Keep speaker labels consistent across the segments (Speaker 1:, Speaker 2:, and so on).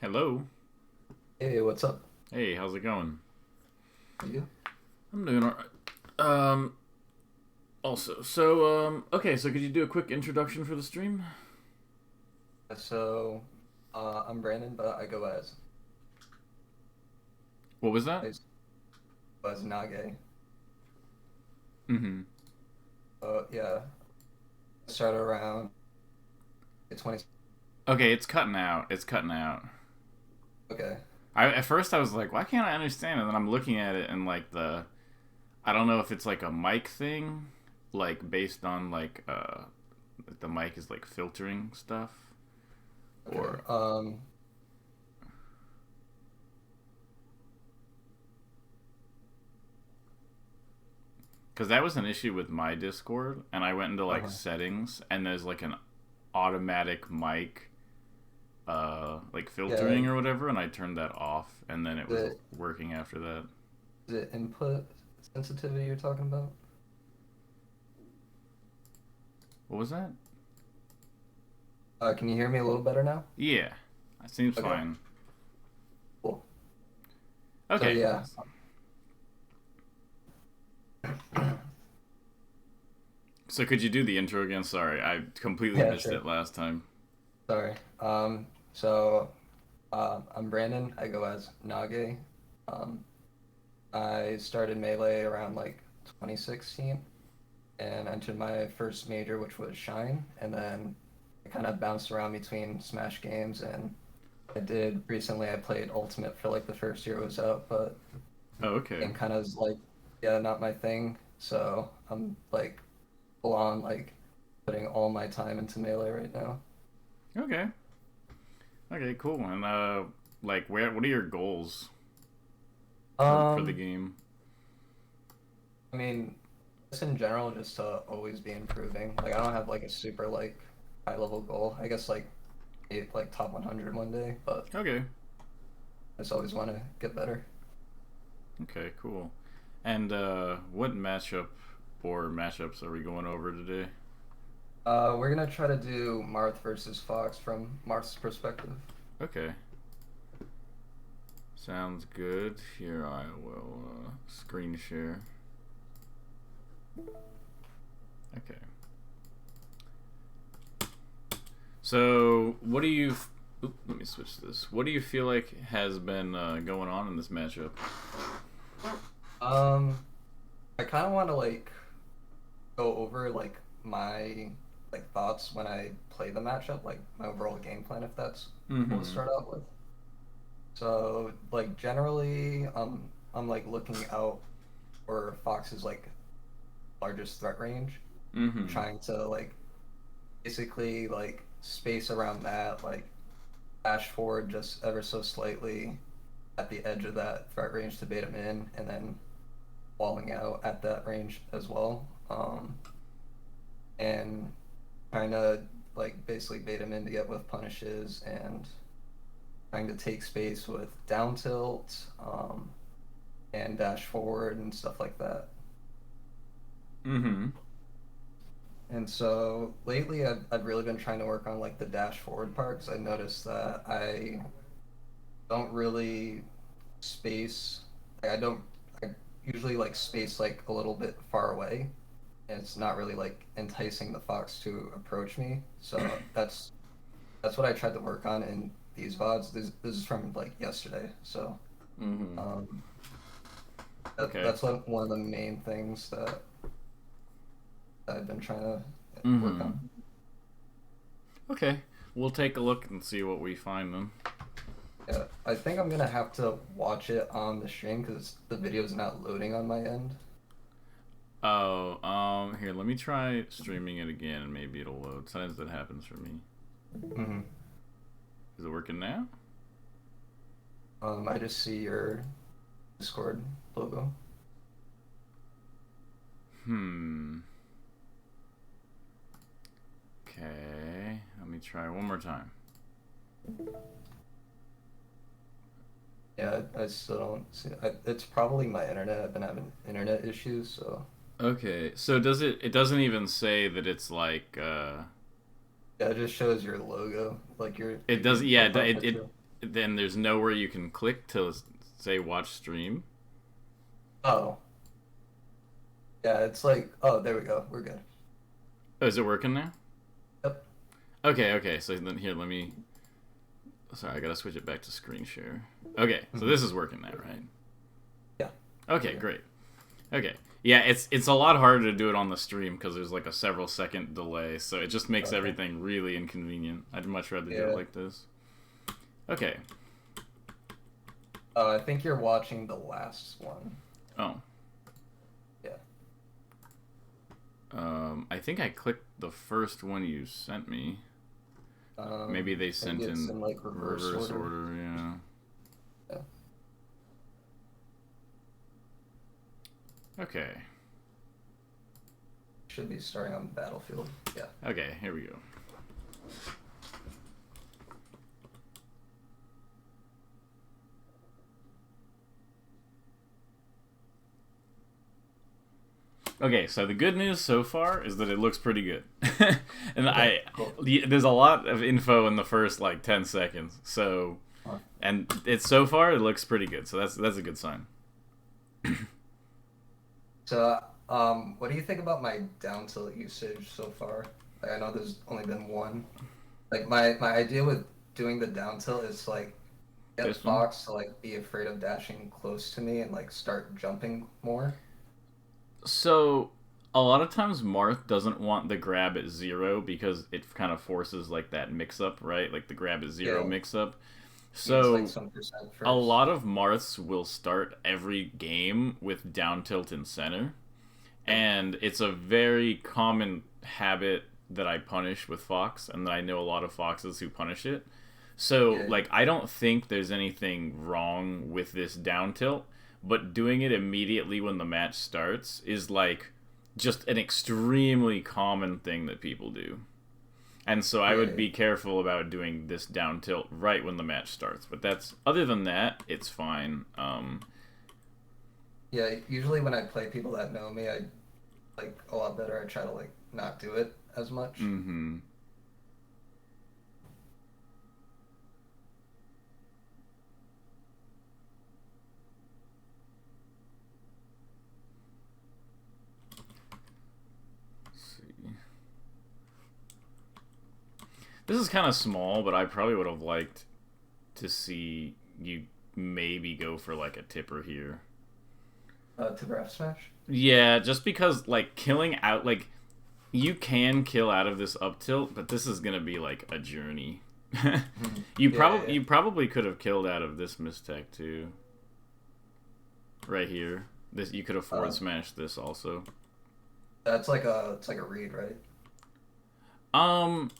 Speaker 1: Hello.
Speaker 2: Hey, what's up?
Speaker 1: Hey, how's it going?
Speaker 2: You?
Speaker 1: I'm doing alright. Um, okay, so could you do a quick introduction for the stream?
Speaker 2: So, I'm Brandon, but I go
Speaker 1: What was that?
Speaker 2: as Nage.
Speaker 1: Mm-hmm.
Speaker 2: Yeah, I started around 20.
Speaker 1: Okay, it's cutting out. It's cutting out.
Speaker 2: Okay,
Speaker 1: At first I was like, why can't I understand? And then I'm looking at it and I don't know if it's like a mic thing, like based on the mic is like filtering stuff,
Speaker 2: okay.
Speaker 1: or because that was an issue with my Discord, and I went into like
Speaker 2: Uh-huh.
Speaker 1: settings, and there's like an automatic mic like
Speaker 2: Yeah,
Speaker 1: filtering or whatever, and I turned that off, and then it was
Speaker 2: the
Speaker 1: working after that.
Speaker 2: the input sensitivity you're talking about?
Speaker 1: What was that?
Speaker 2: Can you hear me a little better now?
Speaker 1: Yeah, that seems
Speaker 2: Okay,
Speaker 1: fine.
Speaker 2: cool. So
Speaker 1: Okay,
Speaker 2: yeah,
Speaker 1: so could you do the intro again? Sorry, I completely
Speaker 2: yeah,
Speaker 1: missed
Speaker 2: sure.
Speaker 1: it last time.
Speaker 2: Sorry. So I'm Brandon. I go as Nage. Um, I started Melee around like 2016. And entered my first major, which was Shine, and then I kind of bounced around between Smash games, and I did recently. I played Ultimate for like the first year it was out, but
Speaker 1: Oh, okay,
Speaker 2: game kind of is like, yeah, not my thing. So I'm like full on like putting all my time into Melee right now.
Speaker 1: okay, okay, cool. And what are your goals for the
Speaker 2: Um,
Speaker 1: game?
Speaker 2: I mean, just in general, just to always be improving. Like I don't have like a super like high level goal. I guess like like top 100 one day, but
Speaker 1: Okay,
Speaker 2: I just always want to get better.
Speaker 1: okay, cool. And what matchup or matchups are we going over today?
Speaker 2: We're gonna try to do Marth versus Fox from Marth's perspective.
Speaker 1: Okay, sounds good. Here I will screen share. Okay. So, what do you? Let me switch this. What do you feel like has been going on in this matchup?
Speaker 2: Um, I kind of want to like go over like my like thoughts when I play the matchup, like my overall game plan, if that's cool to
Speaker 1: Mm-hmm.
Speaker 2: start out with. So like generally, I'm like looking out for Fox's like largest threat range. I'm
Speaker 1: Mm-hmm.
Speaker 2: trying to like basically like space around that, like dash forward just ever so slightly at the edge of that threat range to bait him in, and then walling out at that range as well. And trying to like basically bait him in to get with punishes and trying to take space with down tilt and dash forward and stuff like that.
Speaker 1: Mm-hmm.
Speaker 2: And so lately, I've really been trying to work on like the dash forward part because I noticed that I don't really space. Like, I usually like space like a little bit far away, and it's not really like enticing the fox to approach me. So that's what I tried to work on in these VODs. This is from like yesterday. So
Speaker 1: Mm-hmm.
Speaker 2: um,
Speaker 1: Okay.
Speaker 2: that's one of the main things that I've been trying to work
Speaker 1: Mm-hmm.
Speaker 2: on.
Speaker 1: Okay. We'll take a look and see what we find then.
Speaker 2: Yeah, I think I'm gonna have to watch it on the stream because the video is not loading on my end.
Speaker 1: Oh, here, let me try streaming it again and maybe it'll load. Sometimes that happens for me.
Speaker 2: Hmm.
Speaker 1: Is it working now?
Speaker 2: I just see your Discord logo.
Speaker 1: Hmm. Okay. Let me try one more time.
Speaker 2: Yeah, I still don't see. It's probably my internet. I've been having internet issues, so
Speaker 1: Okay. So it doesn't even say that it's like
Speaker 2: yeah, it just shows your logo, like
Speaker 1: it
Speaker 2: your
Speaker 1: does, yeah,
Speaker 2: profile picture.
Speaker 1: Then there's nowhere you can click to say watch stream.
Speaker 2: Oh, yeah, it's like, oh, there we go. We're good.
Speaker 1: Oh, is it working now?
Speaker 2: Yep.
Speaker 1: Okay, okay. So then here, let me. Sorry, I gotta switch it back to screen share. Okay, so
Speaker 2: Mhm.
Speaker 1: this is working now, right?
Speaker 2: Yeah.
Speaker 1: Okay,
Speaker 2: Yeah.
Speaker 1: great. Okay, yeah, it's a lot harder to do it on the stream because there's like a several second delay, so it just makes
Speaker 2: Okay.
Speaker 1: everything really inconvenient. I'd much rather do it
Speaker 2: Yeah.
Speaker 1: like this. Okay.
Speaker 2: I think you're watching the last one.
Speaker 1: Oh.
Speaker 2: Yeah.
Speaker 1: I think I clicked the first one you sent me. Maybe they
Speaker 2: Maybe
Speaker 1: sent
Speaker 2: it's
Speaker 1: in
Speaker 2: in like
Speaker 1: reverse order, yeah.
Speaker 2: Yeah.
Speaker 1: Okay.
Speaker 2: Should be starting on Battlefield. Yeah.
Speaker 1: Okay, here we go. Okay, so the good news so far is that it looks pretty good. And
Speaker 2: Okay. Cool.
Speaker 1: there's a lot of info in the first like 10 seconds. So,
Speaker 2: Huh.
Speaker 1: and it's so far it looks pretty good. So that's a good sign.
Speaker 2: So, what do you think about my down tilt usage so far? Like, I know there's only been one. Like my idea with doing the down tilt is like get
Speaker 1: This one.
Speaker 2: Fox to like be afraid of dashing close to me and like start jumping more.
Speaker 1: So a lot of times Marth doesn't want the grab at 0 because it kind of forces like that mix up, right? Like the grab at 0
Speaker 2: Yeah,
Speaker 1: mix up.
Speaker 2: needs like
Speaker 1: So
Speaker 2: some percent
Speaker 1: a
Speaker 2: first.
Speaker 1: lot of Marths will start every game with down tilt in center.
Speaker 2: Yep.
Speaker 1: And it's a very common habit that I punish with Fox, and that I know a lot of Foxes who punish it. So,
Speaker 2: Yeah,
Speaker 1: like, I don't think there's anything wrong with this down tilt, but doing it immediately when the match starts is, like, just an extremely common thing that people do. And so I would
Speaker 2: yeah,
Speaker 1: be careful about doing this down tilt right when the match starts. But other than that, it's fine.
Speaker 2: yeah. Usually when I play people that know me, I like a lot better. I try to like not do it as much.
Speaker 1: Mm-hmm. See. This is kind of small, but I probably would have liked to see you maybe go for like a tipper here.
Speaker 2: To ref smash.
Speaker 1: Yeah, just because like killing out like you can kill out of this up tilt, but this is gonna be like a journey.
Speaker 2: Mhm.
Speaker 1: you
Speaker 2: Yeah,
Speaker 1: probably
Speaker 2: yeah.
Speaker 1: you probably could have killed out of this mistake too. Right here. This you could have forward
Speaker 2: Uh,
Speaker 1: smashed this also.
Speaker 2: that's like a it's like a read, right?
Speaker 1: Um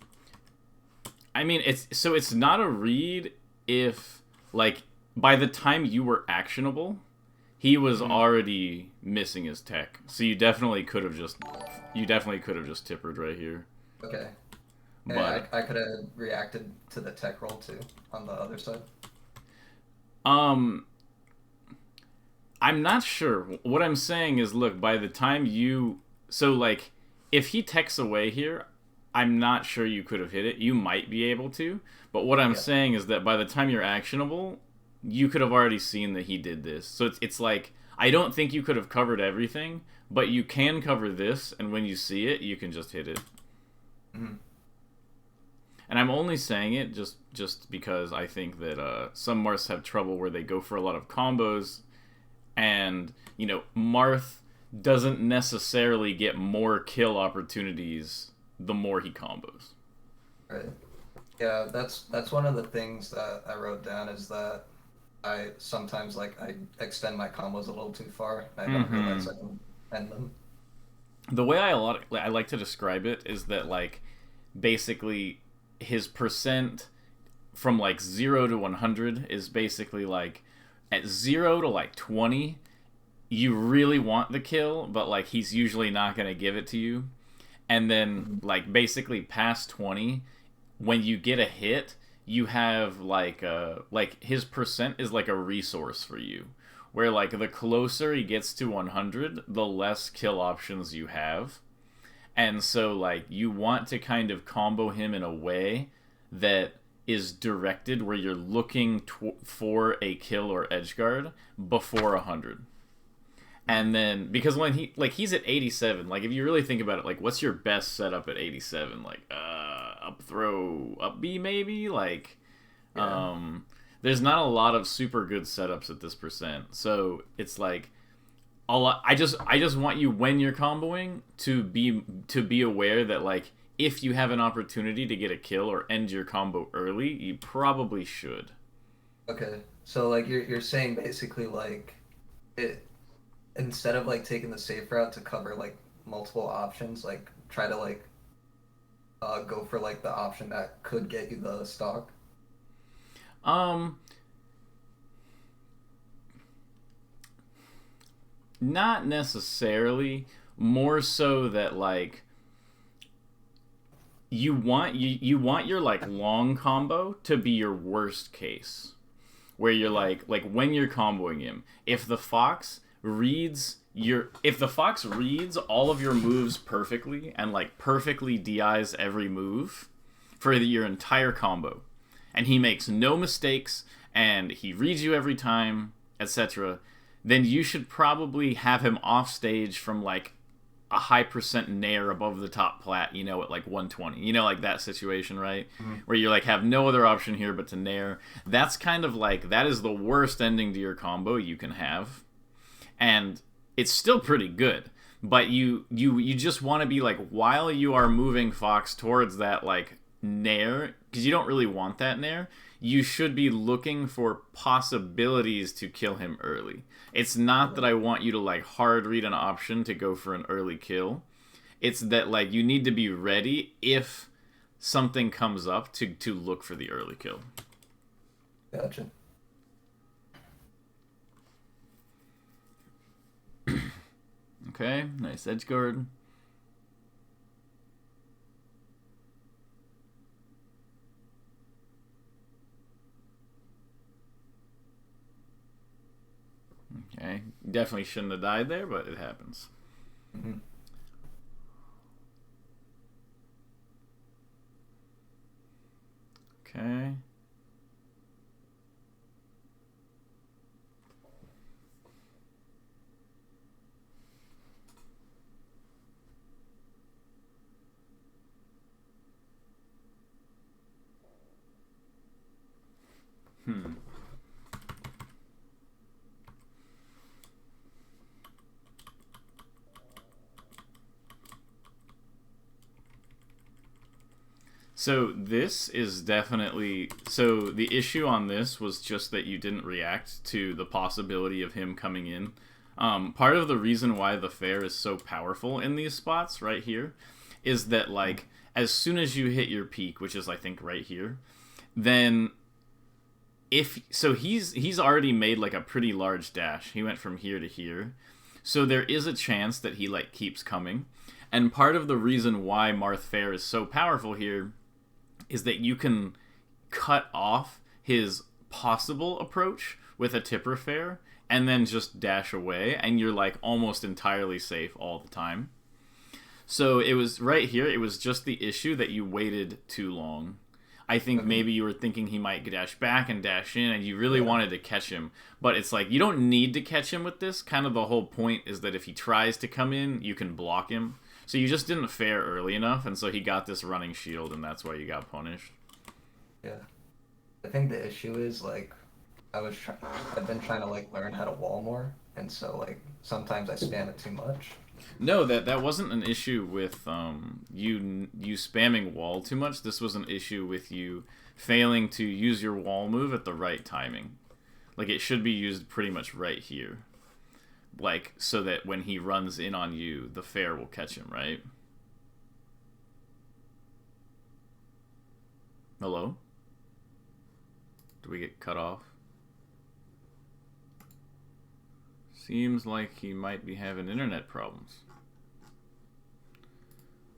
Speaker 1: I mean it's not a read if like by the time you were actionable, he was
Speaker 2: Mhm.
Speaker 1: already missing his tech. So you definitely could have just tippered right here.
Speaker 2: Okay. And
Speaker 1: But
Speaker 2: I could have reacted to the tech roll too on the other side.
Speaker 1: um I'm not sure. What I'm saying is look, by the time you so like if he techs away here, I'm not sure you could have hit it. You might be able to, but what I'm
Speaker 2: Yeah.
Speaker 1: saying is that by the time you're actionable, you could have already seen that he did this. So it's like I don't think you could have covered everything, but you can cover this, and when you see it, you can just hit it.
Speaker 2: Mhm.
Speaker 1: And I'm only saying it just because I think that some Marths have trouble where they go for a lot of combos, and Marth doesn't necessarily get more kill opportunities the more he combos.
Speaker 2: Right. Yeah, that's one of the things that I wrote down is that I sometimes like I extend my combos a little too far and I don't realize
Speaker 1: Mm-hmm.
Speaker 2: I can end them.
Speaker 1: The way I like to describe it is that like basically his percent from like 0 to 100 is basically like at 0 to like 20 you really want the kill, but like he's usually not going to give it to you. And then
Speaker 2: Mhm.
Speaker 1: like basically past 20, when you get a hit, you have like his percent is like a resource for you. Where like the closer he gets to 100, the less kill options you have. And so like you want to kind of combo him in a way that is directed where you're looking for a kill or edge guard before 100. And then, because when he's at 87, like, if you really think about it, like, what's your best setup at 87? Like, up throw, up B maybe? Like,
Speaker 2: Yeah.
Speaker 1: there's not a lot of super good setups at this percent. So, it's like, I just want you, when you're comboing, to be aware that, like, if you have an opportunity to get a kill or end your combo early, you probably should.
Speaker 2: Okay. So like you're saying basically like it instead of like taking the safe route to cover like multiple options, like try to like go for like the option that could get you the stock.
Speaker 1: Um, Not necessarily. More so that, like, you want your, like, long combo to be your worst case, where you're
Speaker 2: Okay.
Speaker 1: like when you're comboing him, if the fox reads all of your moves perfectly and, like, perfectly DIs every move for your entire combo, and he makes no mistakes and he reads you every time, etc., then you should probably have him off stage from, like, a high percent nair above the top plat, at like 120. Like that situation, right?
Speaker 2: Mhm.
Speaker 1: Where you, like, have no other option here but to nair. That's kind of like, that is the worst ending to your combo you can have. And it's still pretty good. But you just want to be like, while you are moving Fox towards that, like, nair, because you don't really want that nair, you should be looking for possibilities to kill him early. It's not that
Speaker 2: Okay.
Speaker 1: I want you to, like, hard read an option to go for an early kill. It's that, like, you need to be ready if something comes up to look for the early kill.
Speaker 2: Gotcha.
Speaker 1: Okay, nice edge guard. Okay, definitely shouldn't have died there, but it happens.
Speaker 2: Hmm.
Speaker 1: Okay. Hmm. So this is definitely, so the issue on this was just that you didn't react to the possibility of him coming in. Part of the reason why the fair is so powerful in these spots right here is that, like, as soon as you hit your peak, which is, I think, right here, then, if so, he's already made, like, a pretty large dash. He went from here to here, so there is a chance that he, like, keeps coming. And part of the reason why Marth Fair is so powerful here is that you can cut off his possible approach with a tipper fair and then just dash away, and you're, like, almost entirely safe all the time. So it was right here, it was just the issue that you waited too long. I think
Speaker 2: Okay.
Speaker 1: maybe you were thinking he might dash back and dash in, and you really
Speaker 2: Yeah.
Speaker 1: wanted to catch him. But it's like, you don't need to catch him with this. Kind of the whole point is that if he tries to come in, you can block him. So you just didn't fair early enough, and so he got this running shield, and that's why you got punished.
Speaker 2: Yeah. I think the issue is like I've been trying to like learn how to wall more, and so like sometimes I spam it too much.
Speaker 1: No, that wasn't an issue with you spamming wall too much. This was an issue with you failing to use your wall move at the right timing. Like, it should be used pretty much right here. Like, so that when he runs in on you, the fair will catch him, right? Hello? Do we get cut off? Seems like he might be having internet problems.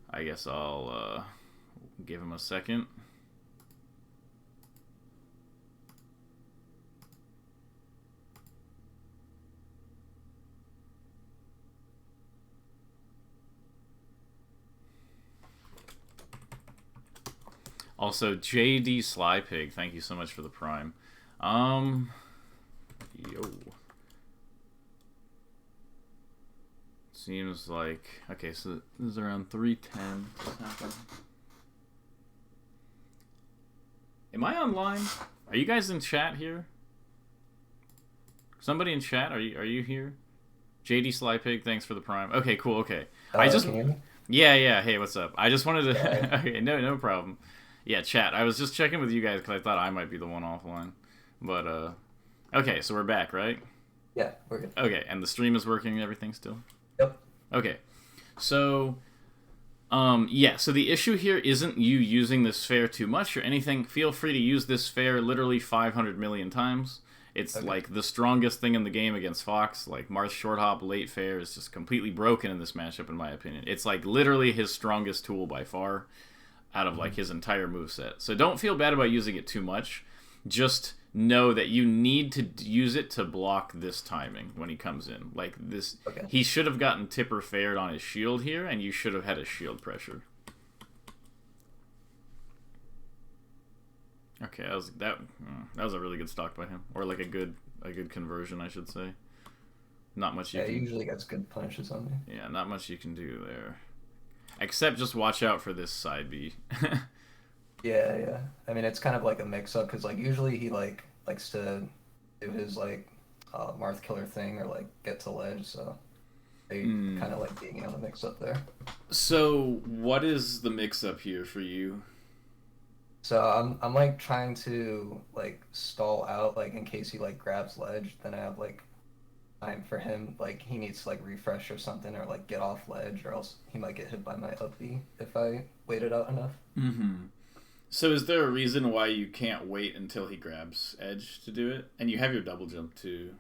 Speaker 1: I guess I'll give him a second. Also, JD Slypig, thank you so much for the prime. Yo. Seems like... Okay, so this is around 3:10. Am I online? Are you guys in chat here? Somebody in chat? Are you here? JD Slypig, thanks for the prime. Okay, cool, okay. I just...
Speaker 2: Can you hear me?
Speaker 1: Yeah, hey, what's up? I just wanted
Speaker 2: Sorry.
Speaker 1: to... Okay, no problem. Yeah, chat. I was just checking with you guys because I thought I might be the one offline. But, okay, so we're back, right?
Speaker 2: Yeah, we're good.
Speaker 1: Okay, and the stream is working and everything still?
Speaker 2: Yep.
Speaker 1: Okay, so... yeah, so the issue here isn't you using this fair too much or anything. Feel free to use this fair literally 500 million times. It's
Speaker 2: Okay.
Speaker 1: like the strongest thing in the game against Fox. Like, Marth short hop late fair is just completely broken in this matchup, in my opinion. It's like literally his strongest tool by far out of like his entire moveset. So don't feel bad about using it too much. Just know that you need to use it to block this timing when he comes in. Like this,
Speaker 2: Okay.
Speaker 1: he should have gotten tipper fared on his shield here, and you should have had a shield pressure. Okay, that was a really good stock by him, or like a good conversion, I should say. Not much you
Speaker 2: Yeah,
Speaker 1: can.
Speaker 2: he usually gets good punishes on me.
Speaker 1: Yeah, not much you can do there, except just watch out for this side B.
Speaker 2: Yeah. I mean, it's kind of like a mix-up because like usually he like likes to do his like Marth killer thing or like get to ledge, so they kind of like being on a mix-up there.
Speaker 1: So, what is the mix-up here for you?
Speaker 2: So I'm like trying to like stall out like in case he like grabs ledge, then I have like time for him like he needs to like refresh or something or like get off ledge or else he might get hit by my up B if I wait it out enough.
Speaker 1: Mm-hmm. So is there a reason why you can't wait until he grabs edge to do it? And you have your double jump too.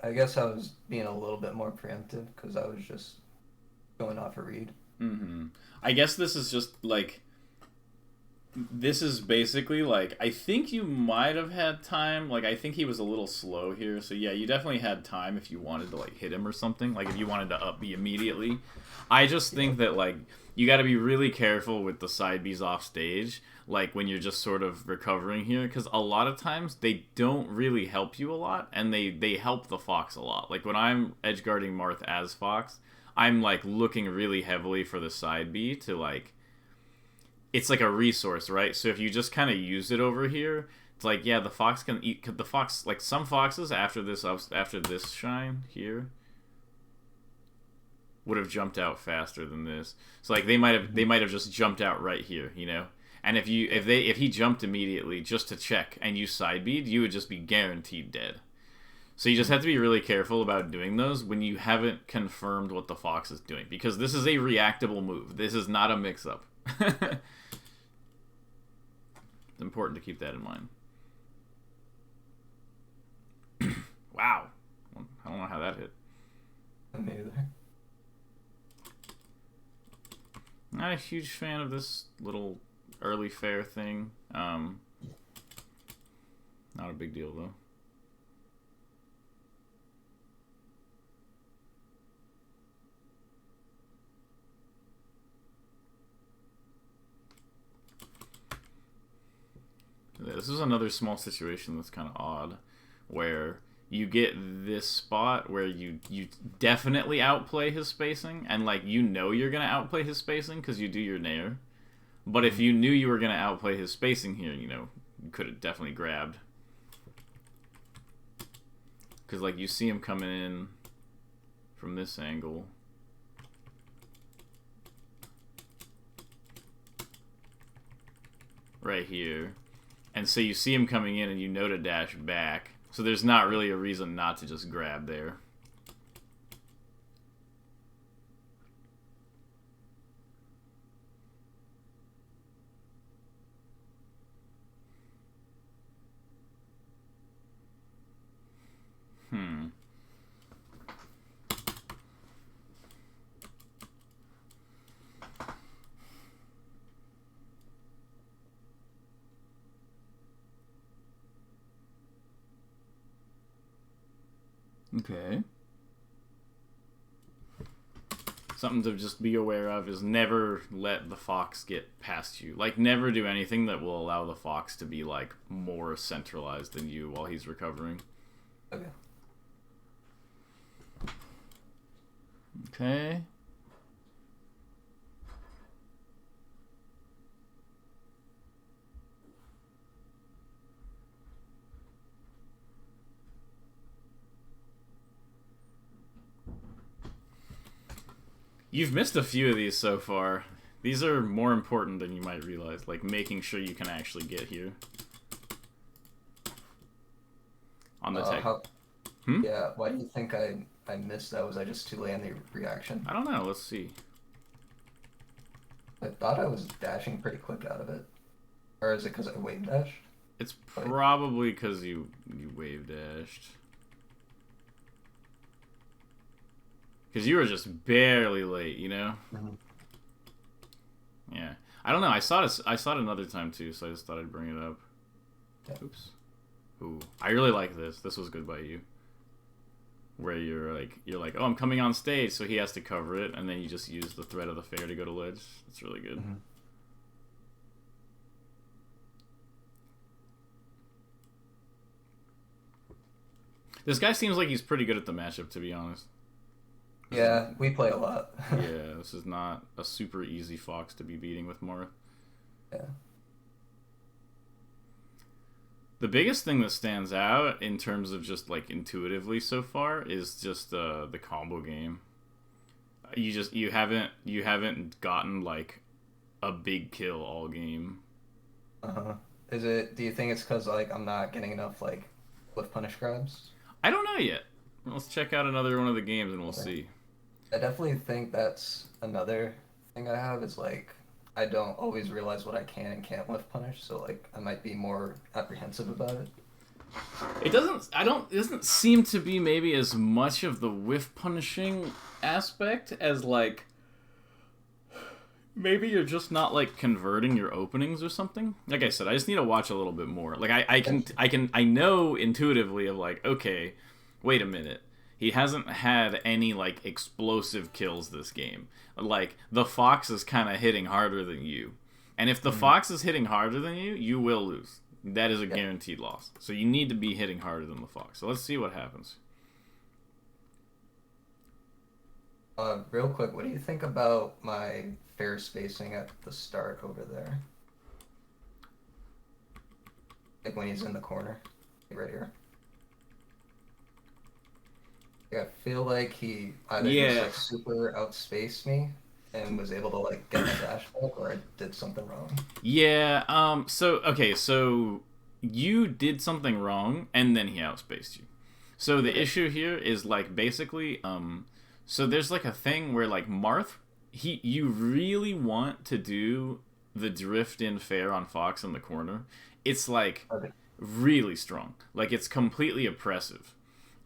Speaker 2: I guess I was being a little bit more preemptive because I was just going off a read.
Speaker 1: Mm-hmm. I guess this is just like... This is basically like... I think you might have had time. Like, I think he was a little slow here. So yeah, you definitely had time if you wanted to like hit him or something. Like if you wanted to up B immediately. I just think that like... You got to be really careful with the side Bs off stage, like when you're just sort of recovering here, because a lot of times they don't really help you a lot, and they help the Fox a lot. Like when I'm edgeguarding Marth as Fox, I'm like looking really heavily for the side B to like, it's like a resource, right? So if you just kind of use it over here, it's like, yeah, the Fox can eat, the Fox, like some Foxes after this shine here, would have jumped out faster than this. So like they might have just jumped out right here, you know. And if he jumped immediately just to check and you side bead, you would just be guaranteed dead. So you just have to be really careful about doing those when you haven't confirmed what the Fox is doing, because this is a reactable move. This is not a mix-up. It's important to keep that in mind. Wow, I don't know how that hit.
Speaker 2: Me either.
Speaker 1: Not a huge fan of this little early fair thing. Not a big deal, though. This is another small situation that's kind of odd, where you get this spot where you definitely outplay his spacing, and like you know you're gonna outplay his spacing because you do your nair. But if you knew you were gonna outplay his spacing here, you know, you could have definitely grabbed. Because like you see him coming in from this angle. Right here. And so you see him coming in and you know to dash back. So there's not really a reason not to just grab there. Okay. something to just be aware of is never let the fox get past you. Like, never do anything that will allow the fox to be, like, more centralized than you while he's recovering.
Speaker 2: Okay.
Speaker 1: Okay. You've missed a few of these so far. These are more important than you might realize, like making sure you can actually get here. On the tech.
Speaker 2: Yeah, why do you think I missed that? Was I just too late on the reaction?
Speaker 1: I don't know, let's see.
Speaker 2: I thought I was dashing pretty quick out of it. Or is it because I wave dashed?
Speaker 1: It's probably because you wave dashed. Because you were just barely late, you know?
Speaker 2: Mm-hmm.
Speaker 1: Yeah. I don't know, I saw it another time too, so I just thought I'd bring it up.
Speaker 2: Yeah.
Speaker 1: Oops. Ooh. I really like this. This was good by you. Where you're like, oh, I'm coming on stage, so he has to cover it, and then you just use the threat of the fair to go to ledge. It's really good.
Speaker 2: Mm-hmm.
Speaker 1: This guy seems like he's pretty good at the matchup, to be honest.
Speaker 2: Yeah, we play a lot.
Speaker 1: Yeah, this is not a super easy fox to be beating with Marth.
Speaker 2: Yeah.
Speaker 1: The biggest thing that stands out in terms of just like intuitively so far is just the combo game. You haven't gotten like a big kill all game.
Speaker 2: Uh-huh. Do you think it's because like I'm not getting enough like with punish grabs?
Speaker 1: I don't know yet. Let's check out another one of the games and we'll see.
Speaker 2: I definitely think that's another thing I have is like I don't always realize what I can and can't whiff punish, so like I might be more apprehensive about it.
Speaker 1: It doesn't seem to be maybe as much of the whiff punishing aspect as like maybe you're just not like converting your openings or something. Like I said, I just need to watch a little bit more. Like I know intuitively of like, okay, wait a minute. He hasn't had any like explosive kills this game. Like the fox is kind of hitting harder than you. And if the fox is hitting harder than you, you will lose. That is a guaranteed loss. So you need to be hitting harder than the fox. So let's see what happens.
Speaker 2: Real quick, what do you think about my fair spacing at the start over there? Like when he's in the corner, right here. I feel like he either just like super outspaced me and was able to like get my dash back, or I did something wrong.
Speaker 1: Yeah. So you did something wrong, and then he outspaced you. So the issue here is like basically, so there's like a thing where like Marth, you really want to do the drift in fair on Fox in the corner. It's like really strong. Like it's completely oppressive.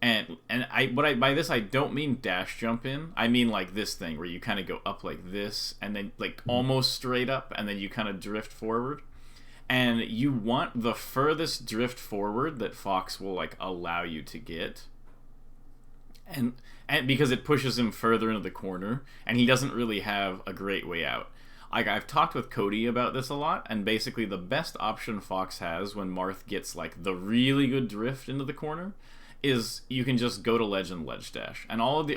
Speaker 1: And by this I don't mean dash jump in. I mean like this thing where you kind of go up like this and then like almost straight up and then you kind of drift forward. And you want the furthest drift forward that Fox will like allow you to get. And because it pushes him further into the corner and he doesn't really have a great way out. Like I've talked with Cody about this a lot, and basically the best option Fox has when Marth gets like the really good drift into the corner is you can just go to ledge and ledge dash, and all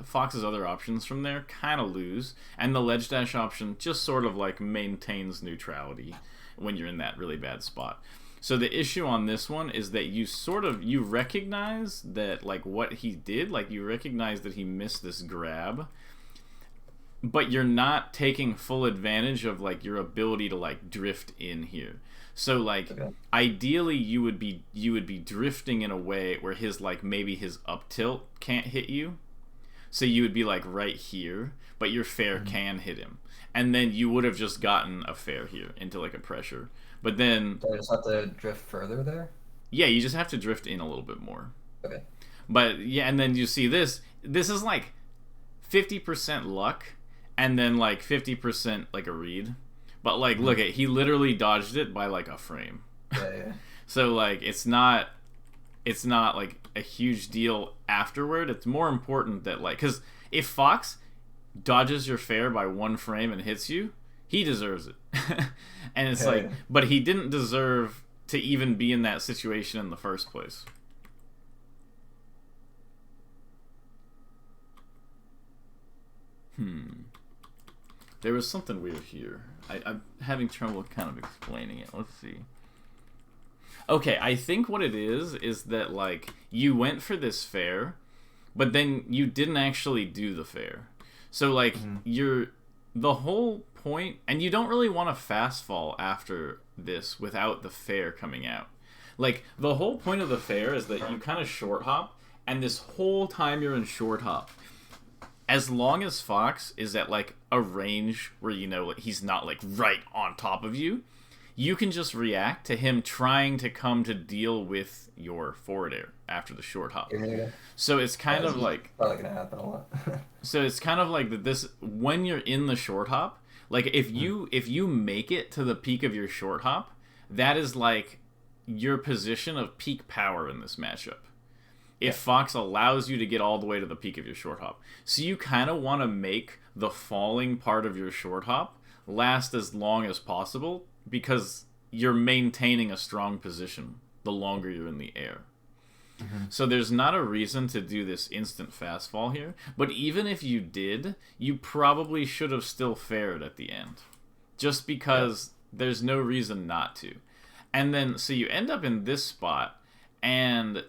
Speaker 1: Fox's other options from there kind of lose, and the ledge dash option just sort of like maintains neutrality when you're in that really bad spot. So the issue on this one is that you recognize that like what he did, like you recognize that he missed this grab, but you're not taking full advantage of like your ability to like drift in here. So like ideally you would be drifting in a way where his like maybe his up tilt can't hit you. So you would be like right here, but your fair can hit him. And then you would have just gotten a fair here into like a pressure. But then
Speaker 2: so I just have to drift further there?
Speaker 1: Yeah, you just have to drift in a little bit more.
Speaker 2: Okay.
Speaker 1: But yeah, and then you see this is like 50% luck and then like 50% like a read. But like look at he literally dodged it by like a frame.
Speaker 2: Yeah.
Speaker 1: So like it's not like a huge deal afterward. It's more important that like cuz if Fox dodges your fair by 1 frame and hits you, he deserves it. And it's like,
Speaker 2: Okay.
Speaker 1: but he didn't deserve to even be in that situation in the first place. There was something weird here. I'm having trouble kind of explaining it. Let's see. Okay, I think what it is that, like, you went for this fair, but then you didn't actually do the fair. So, like, the whole point, and you don't really want to fast fall after this without the fair coming out. Like, the whole point of the fair is that you kind of short hop, and this whole time you're in short hop, as long as Fox is at, like, a range where, you know, like, he's not, like, right on top of you, you can just react to him trying to come to deal with your forward air after the short hop.
Speaker 2: Yeah.
Speaker 1: So it's kind
Speaker 2: This
Speaker 1: of
Speaker 2: is
Speaker 1: like...
Speaker 2: probably gonna happen a lot.
Speaker 1: So it's kind of like that this... When you're in the short hop, like, if you make it to the peak of your short hop, that is, like, your position of peak power in this matchup. If Fox allows you to get all the way to the peak of your short hop. So you kind of want to make the falling part of your short hop last as long as possible, because you're maintaining a strong position the longer you're in the air. So there's not a reason to do this instant fast fall here, but even if you did, you probably should have still fared at the end. Just because there's no reason not to. And then, so you end up in this spot, and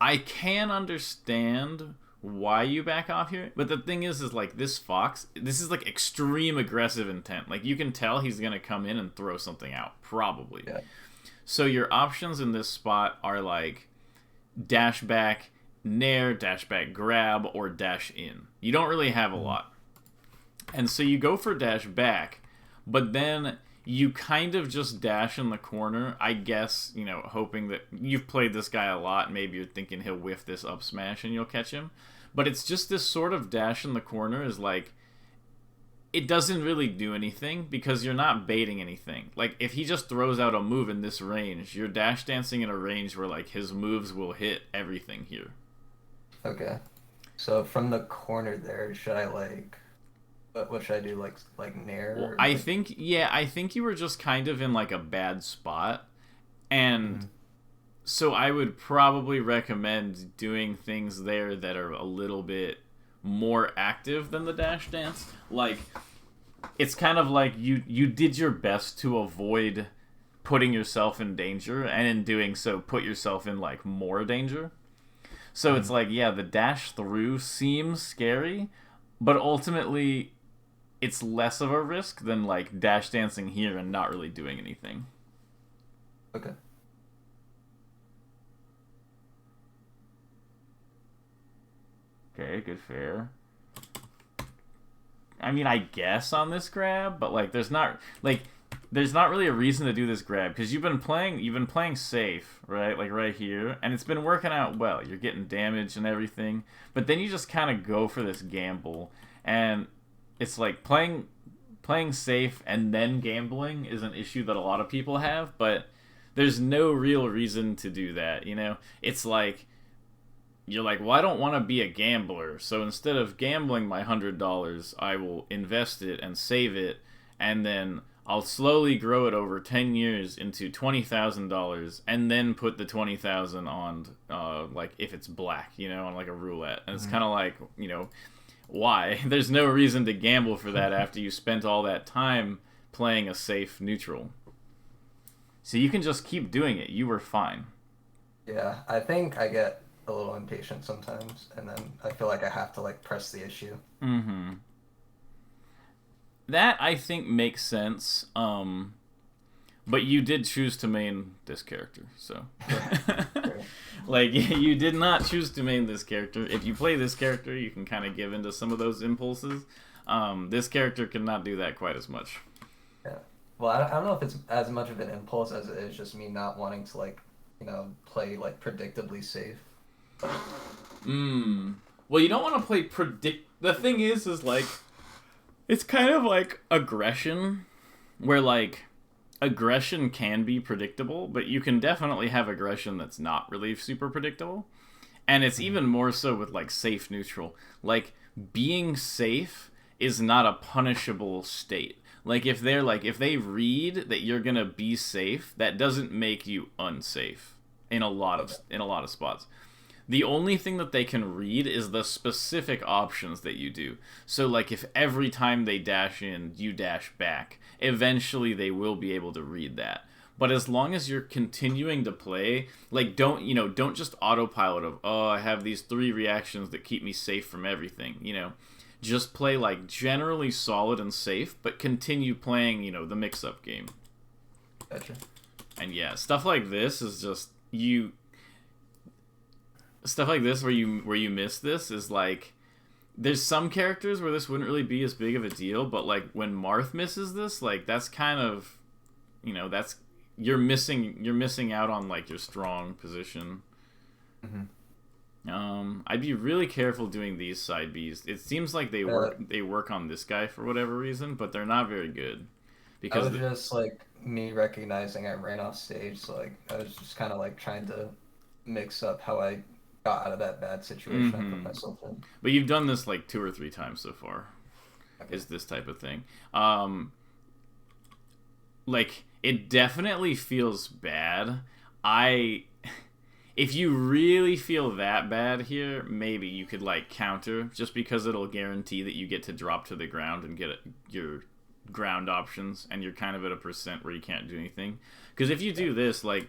Speaker 1: I can understand why you back off here, but the thing is like, this Fox, this is like extreme aggressive intent. Like, you can tell he's gonna come in and throw something out, probably.
Speaker 2: Yeah.
Speaker 1: So your options in this spot are like dash back, nair, dash back grab, or dash in. You don't really have a lot. And so you go for dash back, but then you kind of just dash in the corner, I guess, you know, hoping that you've played this guy a lot. Maybe you're thinking he'll whiff this up smash and you'll catch him. But it's just this sort of dash in the corner is like, it doesn't really do anything because you're not baiting anything. Like, if he just throws out a move in this range, you're dash dancing in a range where, like, his moves will hit everything here.
Speaker 2: Okay. So from the corner there, should I, like, what should I do? Like nair?
Speaker 1: Well,
Speaker 2: Or,
Speaker 1: I
Speaker 2: like...
Speaker 1: think you were just kind of in, like, a bad spot. And so I would probably recommend doing things there that are a little bit more active than the dash dance. Like, it's kind of like you did your best to avoid putting yourself in danger, and in doing so put yourself in, like, more danger. So it's like, yeah, the dash through seems scary, but ultimately it's less of a risk than, like, dash dancing here and not really doing anything.
Speaker 2: Okay.
Speaker 1: Okay, good fair. I mean, I guess on this grab, but, like, there's not really a reason to do this grab, because you've been playing safe, right? Like, right here, and it's been working out well. You're getting damage and everything, but then you just kind of go for this gamble, and it's like playing safe and then gambling is an issue that a lot of people have, but there's no real reason to do that, you know? It's like, you're like, well, I don't want to be a gambler, so instead of gambling my $100, I will invest it and save it, and then I'll slowly grow it over 10 years into $20,000, and then put the $20,000 on, like, if it's black, you know, on, like, a roulette. And it's kind of like, you know, why? There's no reason to gamble for that after you spent all that time playing a safe neutral. So you can just keep doing it. You were fine.
Speaker 2: Yeah, I think I get a little impatient sometimes, and then I feel like I have to, like, press the issue.
Speaker 1: Mm-hmm. That, I think, makes sense. But you did choose to main this character, so... Like, you did not choose to main this character. If you play this character, you can kind of give into some of those impulses. This character cannot do that quite as much.
Speaker 2: Yeah. Well, I don't know if it's as much of an impulse as it is just me not wanting to, like, you know, play, like, predictably safe.
Speaker 1: Well, you don't want to play The thing is, like, it's kind of like aggression, where, like, aggression can be predictable, but you can definitely have aggression that's not really super predictable. And it's even more so with, like, safe neutral. Like, being safe is not a punishable state. Like if they read that you're gonna be safe, that doesn't make you unsafe in a lot of spots. The only thing that they can read is the specific options that you do. So like if every time they dash in, you dash back, eventually they will be able to read that. But as long as you're continuing to play, like don't just autopilot of, oh, I have these 3 reactions that keep me safe from everything. Just play like generally solid and safe, but continue playing, the mix-up game.
Speaker 2: Gotcha.
Speaker 1: And yeah, stuff like this is just stuff like this where you miss this is like there's some characters where this wouldn't really be as big of a deal, but like when Marth misses this, like that's kind of that's you're missing out on like your strong position. I'd be really careful doing these side Bs. It seems like they work on this guy for whatever reason, but they're not very good. Because
Speaker 2: I was just like me recognizing I ran off stage, so like I was just kind of like trying to mix up how I got out of that bad situation I put myself in.
Speaker 1: But you've done this like 2 or 3 times so far. Okay. Is this type of thing. Like it definitely feels bad. If you really feel that bad here, maybe you could like counter, just because it'll guarantee that you get to drop to the ground and get your ground options, and you're kind of at a percent where you can't do anything. Because if you do this, like,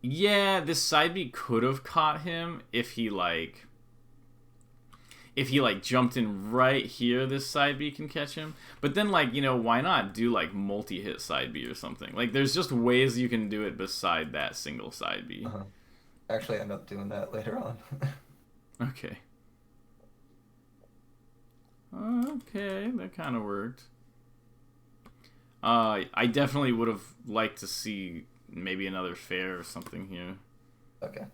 Speaker 1: yeah, this side B could have caught him if he jumped in right here. This side B can catch him. But then like, why not do like multi-hit side B or something? Like there's just ways you can do it beside that single side B.
Speaker 2: Actually end up doing that later on.
Speaker 1: Okay. Okay, that kind of worked. I definitely would have liked to see maybe another fair or something here.
Speaker 2: Okay.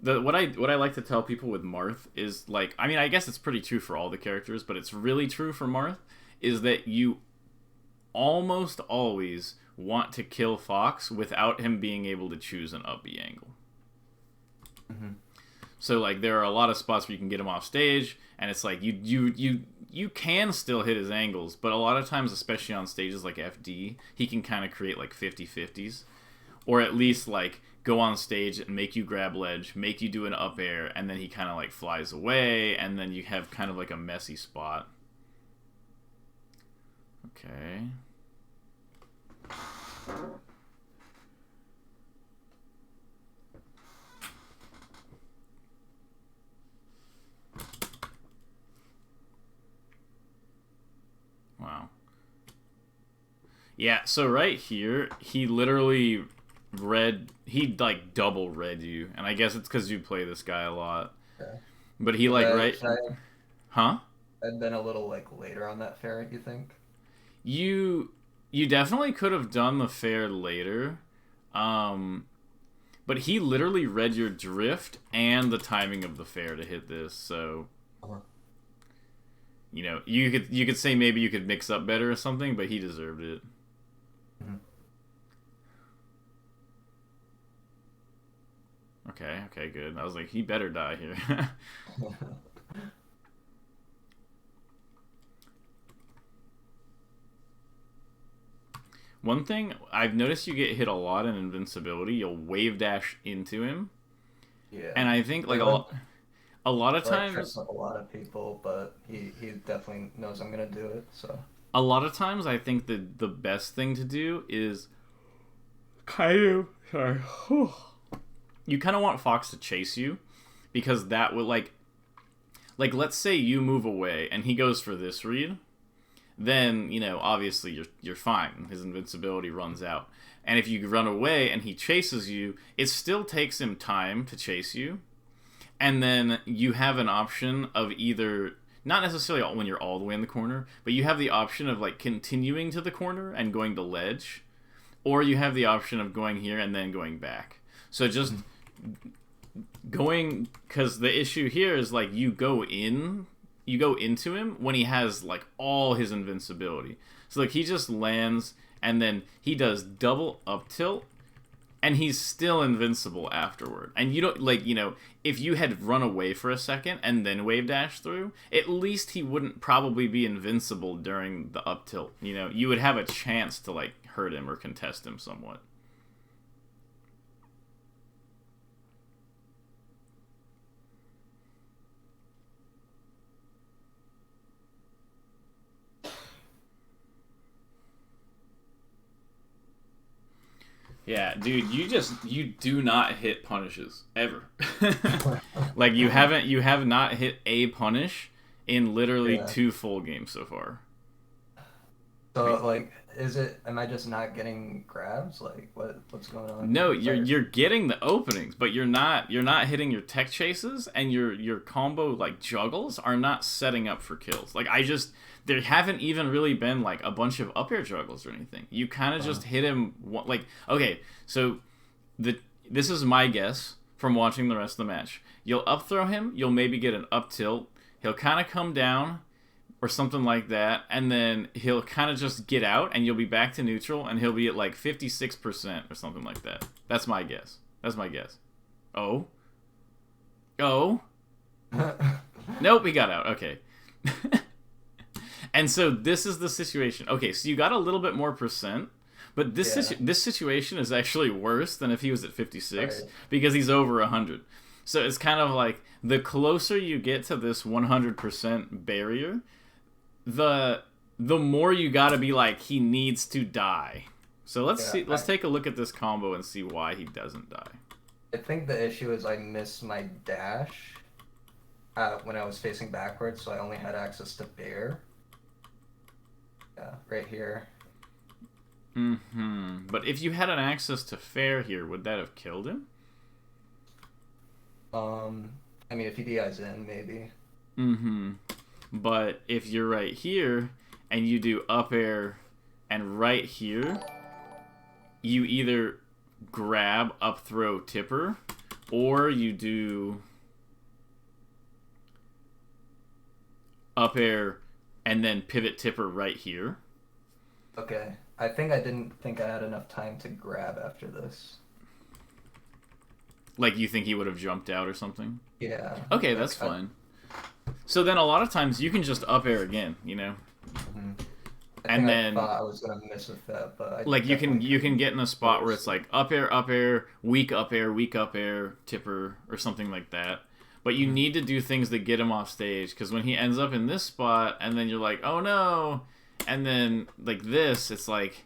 Speaker 1: What I like to tell people with Marth is like, I mean, I guess it's pretty true for all the characters, but it's really true for Marth, is that you almost always want to kill Fox without him being able to choose an up B angle. So like there are a lot of spots where you can get him off stage, and it's like you can still hit his angles, but a lot of times, especially on stages like FD, he can kind of create like 50-50s, or at least like go on stage and make you grab ledge, make you do an up air, and then he kind of like flies away, and then you have kind of like a messy spot. Okay. Wow. Yeah, so right here, he literally he like double read you, and I guess it's because you play this guy a lot.
Speaker 2: Okay.
Speaker 1: But he like huh?
Speaker 2: I'd been a little like later on that fair, you think?
Speaker 1: You definitely could have done the fair later, but he literally read your drift and the timing of the fair to hit this. So, you could say maybe you could mix up better or something, but he deserved it. Okay, good. I was like, he better die here. One thing, I've noticed you get hit a lot in invincibility. You'll wave dash into him.
Speaker 2: Yeah.
Speaker 1: And I think like a lot of times...
Speaker 2: trips up a lot of people, but he definitely knows I'm going to do it, so...
Speaker 1: A lot of times I think that the best thing to do is kind of... Sorry. You kind of want Fox to chase you, because that would like let's say you move away and he goes for this read, then obviously you're fine. His invincibility runs out, and if you run away and he chases you, it still takes him time to chase you, and then you have an option of either not necessarily when you're all the way in the corner, but you have the option of like continuing to the corner and going to ledge, or you have the option of going here and then going back. So just going, because the issue here is like you go into him when he has like all his invincibility. So like he just lands and then he does double up tilt, and he's still invincible afterward. And you don't, like, if you had run away for a second and then wave dash through, at least he wouldn't probably be invincible during the up tilt. You would have a chance to, like, hurt him or contest him somewhat. Yeah, dude, you do not hit punishes ever. Like you have not hit a punish in literally
Speaker 2: Yeah.
Speaker 1: 2 full games so far.
Speaker 2: So like, am I just not getting grabs? Like, what's going on?
Speaker 1: No,
Speaker 2: Is that-
Speaker 1: you're getting the openings, but you're not hitting your tech chases, and your combo like juggles are not setting up for kills. Like there haven't even really been like a bunch of up air juggles or anything. You kind of just hit him like, okay, so this is my guess from watching the rest of the match. You'll up throw him, you'll maybe get an up tilt. He'll kind of come down or something like that, and then he'll kind of just get out, and you'll be back to neutral, and he'll be at like 56% or something like that. That's my guess. Oh. Nope, he got out. Okay. And so this is the situation. Okay, so you got a little bit more percent, but this situation is actually worse than if he was at 56
Speaker 2: Right.
Speaker 1: because he's over 100. So it's kind of like the closer you get to this 100% barrier, the more you got to be like he needs to die. So let's take a look at this combo and see why he doesn't die.
Speaker 2: I think the issue is I missed my dash when I was facing backwards, so I only had access to bear. Yeah, right here.
Speaker 1: But if you had an access to fair here, would that have killed him?
Speaker 2: I mean, if he DI's in, maybe.
Speaker 1: But if you're right here and you do up air and right here, you either grab up throw tipper or you do up air and then pivot tipper right here.
Speaker 2: Okay. I didn't think I had enough time to grab after this.
Speaker 1: Like you think he would have jumped out or something?
Speaker 2: Yeah.
Speaker 1: Okay, that's fine. So then a lot of times you can just up air again, And then
Speaker 2: I thought I was gonna miss with that, but
Speaker 1: like you can get in a spot where it's like up air, weak up air, tipper or something like that. But you need to do things that get him off stage, because when he ends up in this spot and then you're like, oh no, and then like this, it's like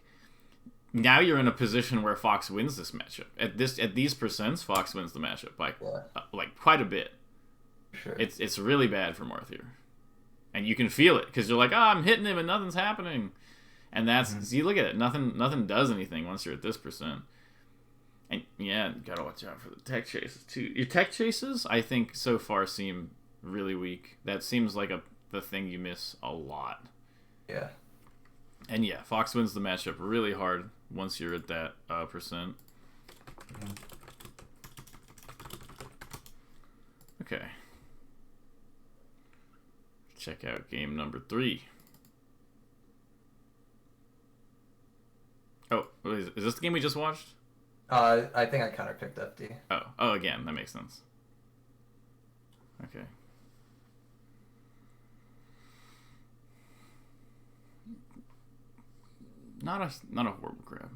Speaker 1: now you're in a position where Fox wins this matchup. At these percents, Fox wins the matchup by like quite a bit.
Speaker 2: Sure.
Speaker 1: It's really bad for Marth here. And you can feel it because you're like, I'm hitting him and nothing's happening. And that's see, look at it. Nothing does anything once you're at this percent. And yeah, you gotta watch out for the tech chases too. Your tech chases, I think, so far seem really weak. That seems like the thing you miss a lot.
Speaker 2: Yeah.
Speaker 1: And yeah, Fox wins the matchup really hard once you're at that percent. Okay. Check out game number 3. Oh, is this the game we just watched?
Speaker 2: I think I counterpicked FD.
Speaker 1: Oh, again, that makes sense. Okay. Not a horrible grab.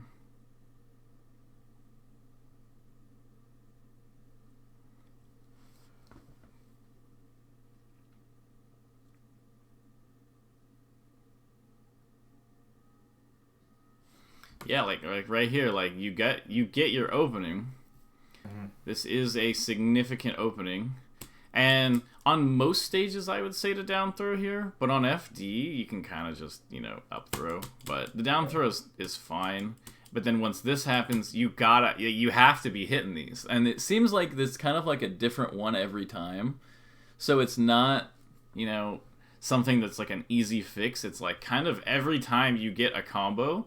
Speaker 1: Yeah, like right here, like you get your opening. This is a significant opening. And on most stages, I would say to down throw here. But on FD, you can kind of just, up throw. But the down throw is fine. But then once this happens, you have to be hitting these. And it seems like this kind of like a different one every time. So it's not, something that's like an easy fix. It's like kind of every time you get a combo,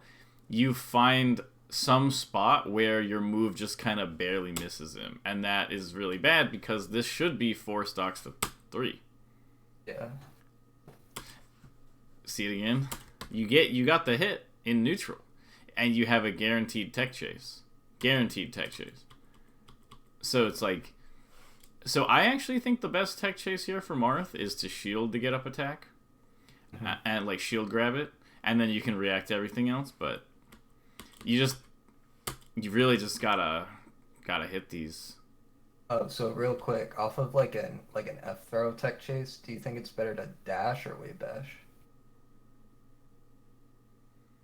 Speaker 1: you find some spot where your move just kind of barely misses him, and that is really bad because this should be 4 stocks to 3.
Speaker 2: Yeah.
Speaker 1: See it again? You got the hit in neutral, and you have a guaranteed tech chase. Guaranteed tech chase. So it's like... So I actually think the best tech chase here for Marth is to shield to get up attack. And like shield grab it. And then you can react to everything else. But you really just gotta hit these.
Speaker 2: Oh, so real quick, off of like an F throw tech chase, do you think it's better to dash or wave dash?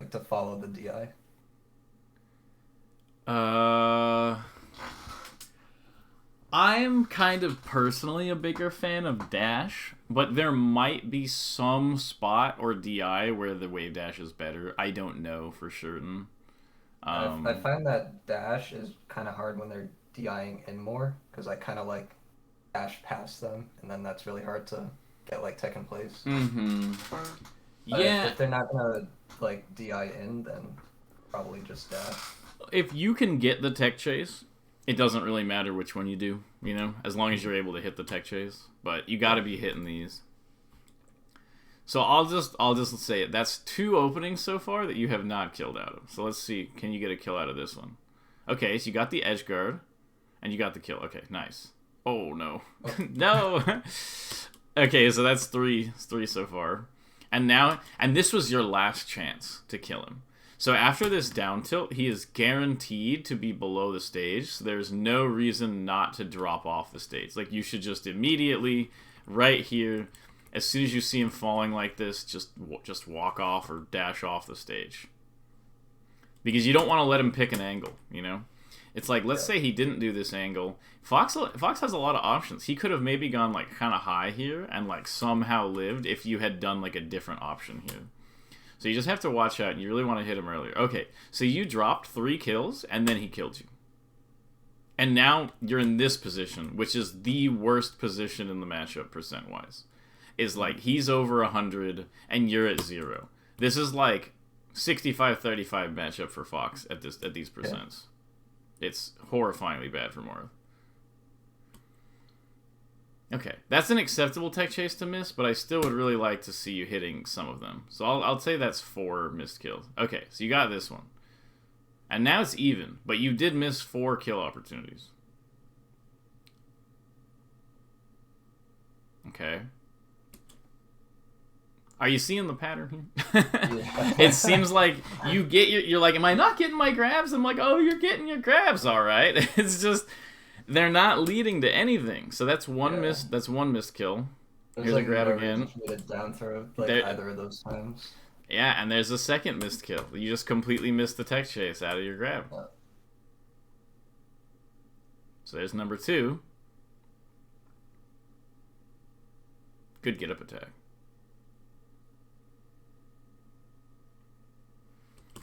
Speaker 2: Like to follow the DI?
Speaker 1: I'm kind of personally a bigger fan of dash, but there might be some spot or DI where the wave dash is better. I don't know for certain.
Speaker 2: I find that dash is kind of hard when they're DIing in more, because I kind of like dash past them, and then that's really hard to get like tech in place.
Speaker 1: Mm-hmm.
Speaker 2: But
Speaker 1: Yeah.
Speaker 2: if they're not gonna like DI in, then probably just dash.
Speaker 1: If you can get the tech chase, it doesn't really matter which one you do, you know, as long as you're able to hit the tech chase. But you got to be hitting these. So I'll just say it. That's 2 openings so far that you have not killed out of. So let's see. Can you get a kill out of this one? Okay, so you got the edge guard, and you got the kill. Okay, nice. Oh no, no. Okay, so that's 3 so far, and this was your last chance to kill him. So after this down tilt, he is guaranteed to be below the stage. So there's no reason not to drop off the stage. Like, you should just immediately, right here, as soon as you see him falling like this, just walk off or dash off the stage. Because you don't want to let him pick an angle, you know? It's like, let's say he didn't do this angle. Fox has a lot of options. He could have maybe gone, like, kind of high here and, like, somehow lived if you had done, like, a different option here. So you just have to watch out, and you really want to hit him earlier. Okay, so you dropped 3 kills, and then he killed you. And now you're in this position, which is the worst position in the matchup percent-wise. Is like, he's over 100, and you're at 0. This is like 65-35 matchup for Fox at these percents. Yeah. It's horrifyingly bad for Marth. Okay, that's an acceptable tech chase to miss, but I still would really like to see you hitting some of them. So I'll say that's 4 missed kills. Okay, so you got this one. And now it's even, but you did miss 4 kill opportunities. Okay. Are you seeing the pattern here? Yeah. It seems like you're like, am I not getting my grabs? I'm like, oh, you're getting your grabs, all right. It's just... They're not leading to anything, so that's one missed. That's 1 missed kill. Here's like a grab again.
Speaker 2: A down throw, like either of those times.
Speaker 1: Yeah, and there's a second missed kill. You just completely missed the tech chase out of your grab. Yeah. So there's number 2. Good get up attack.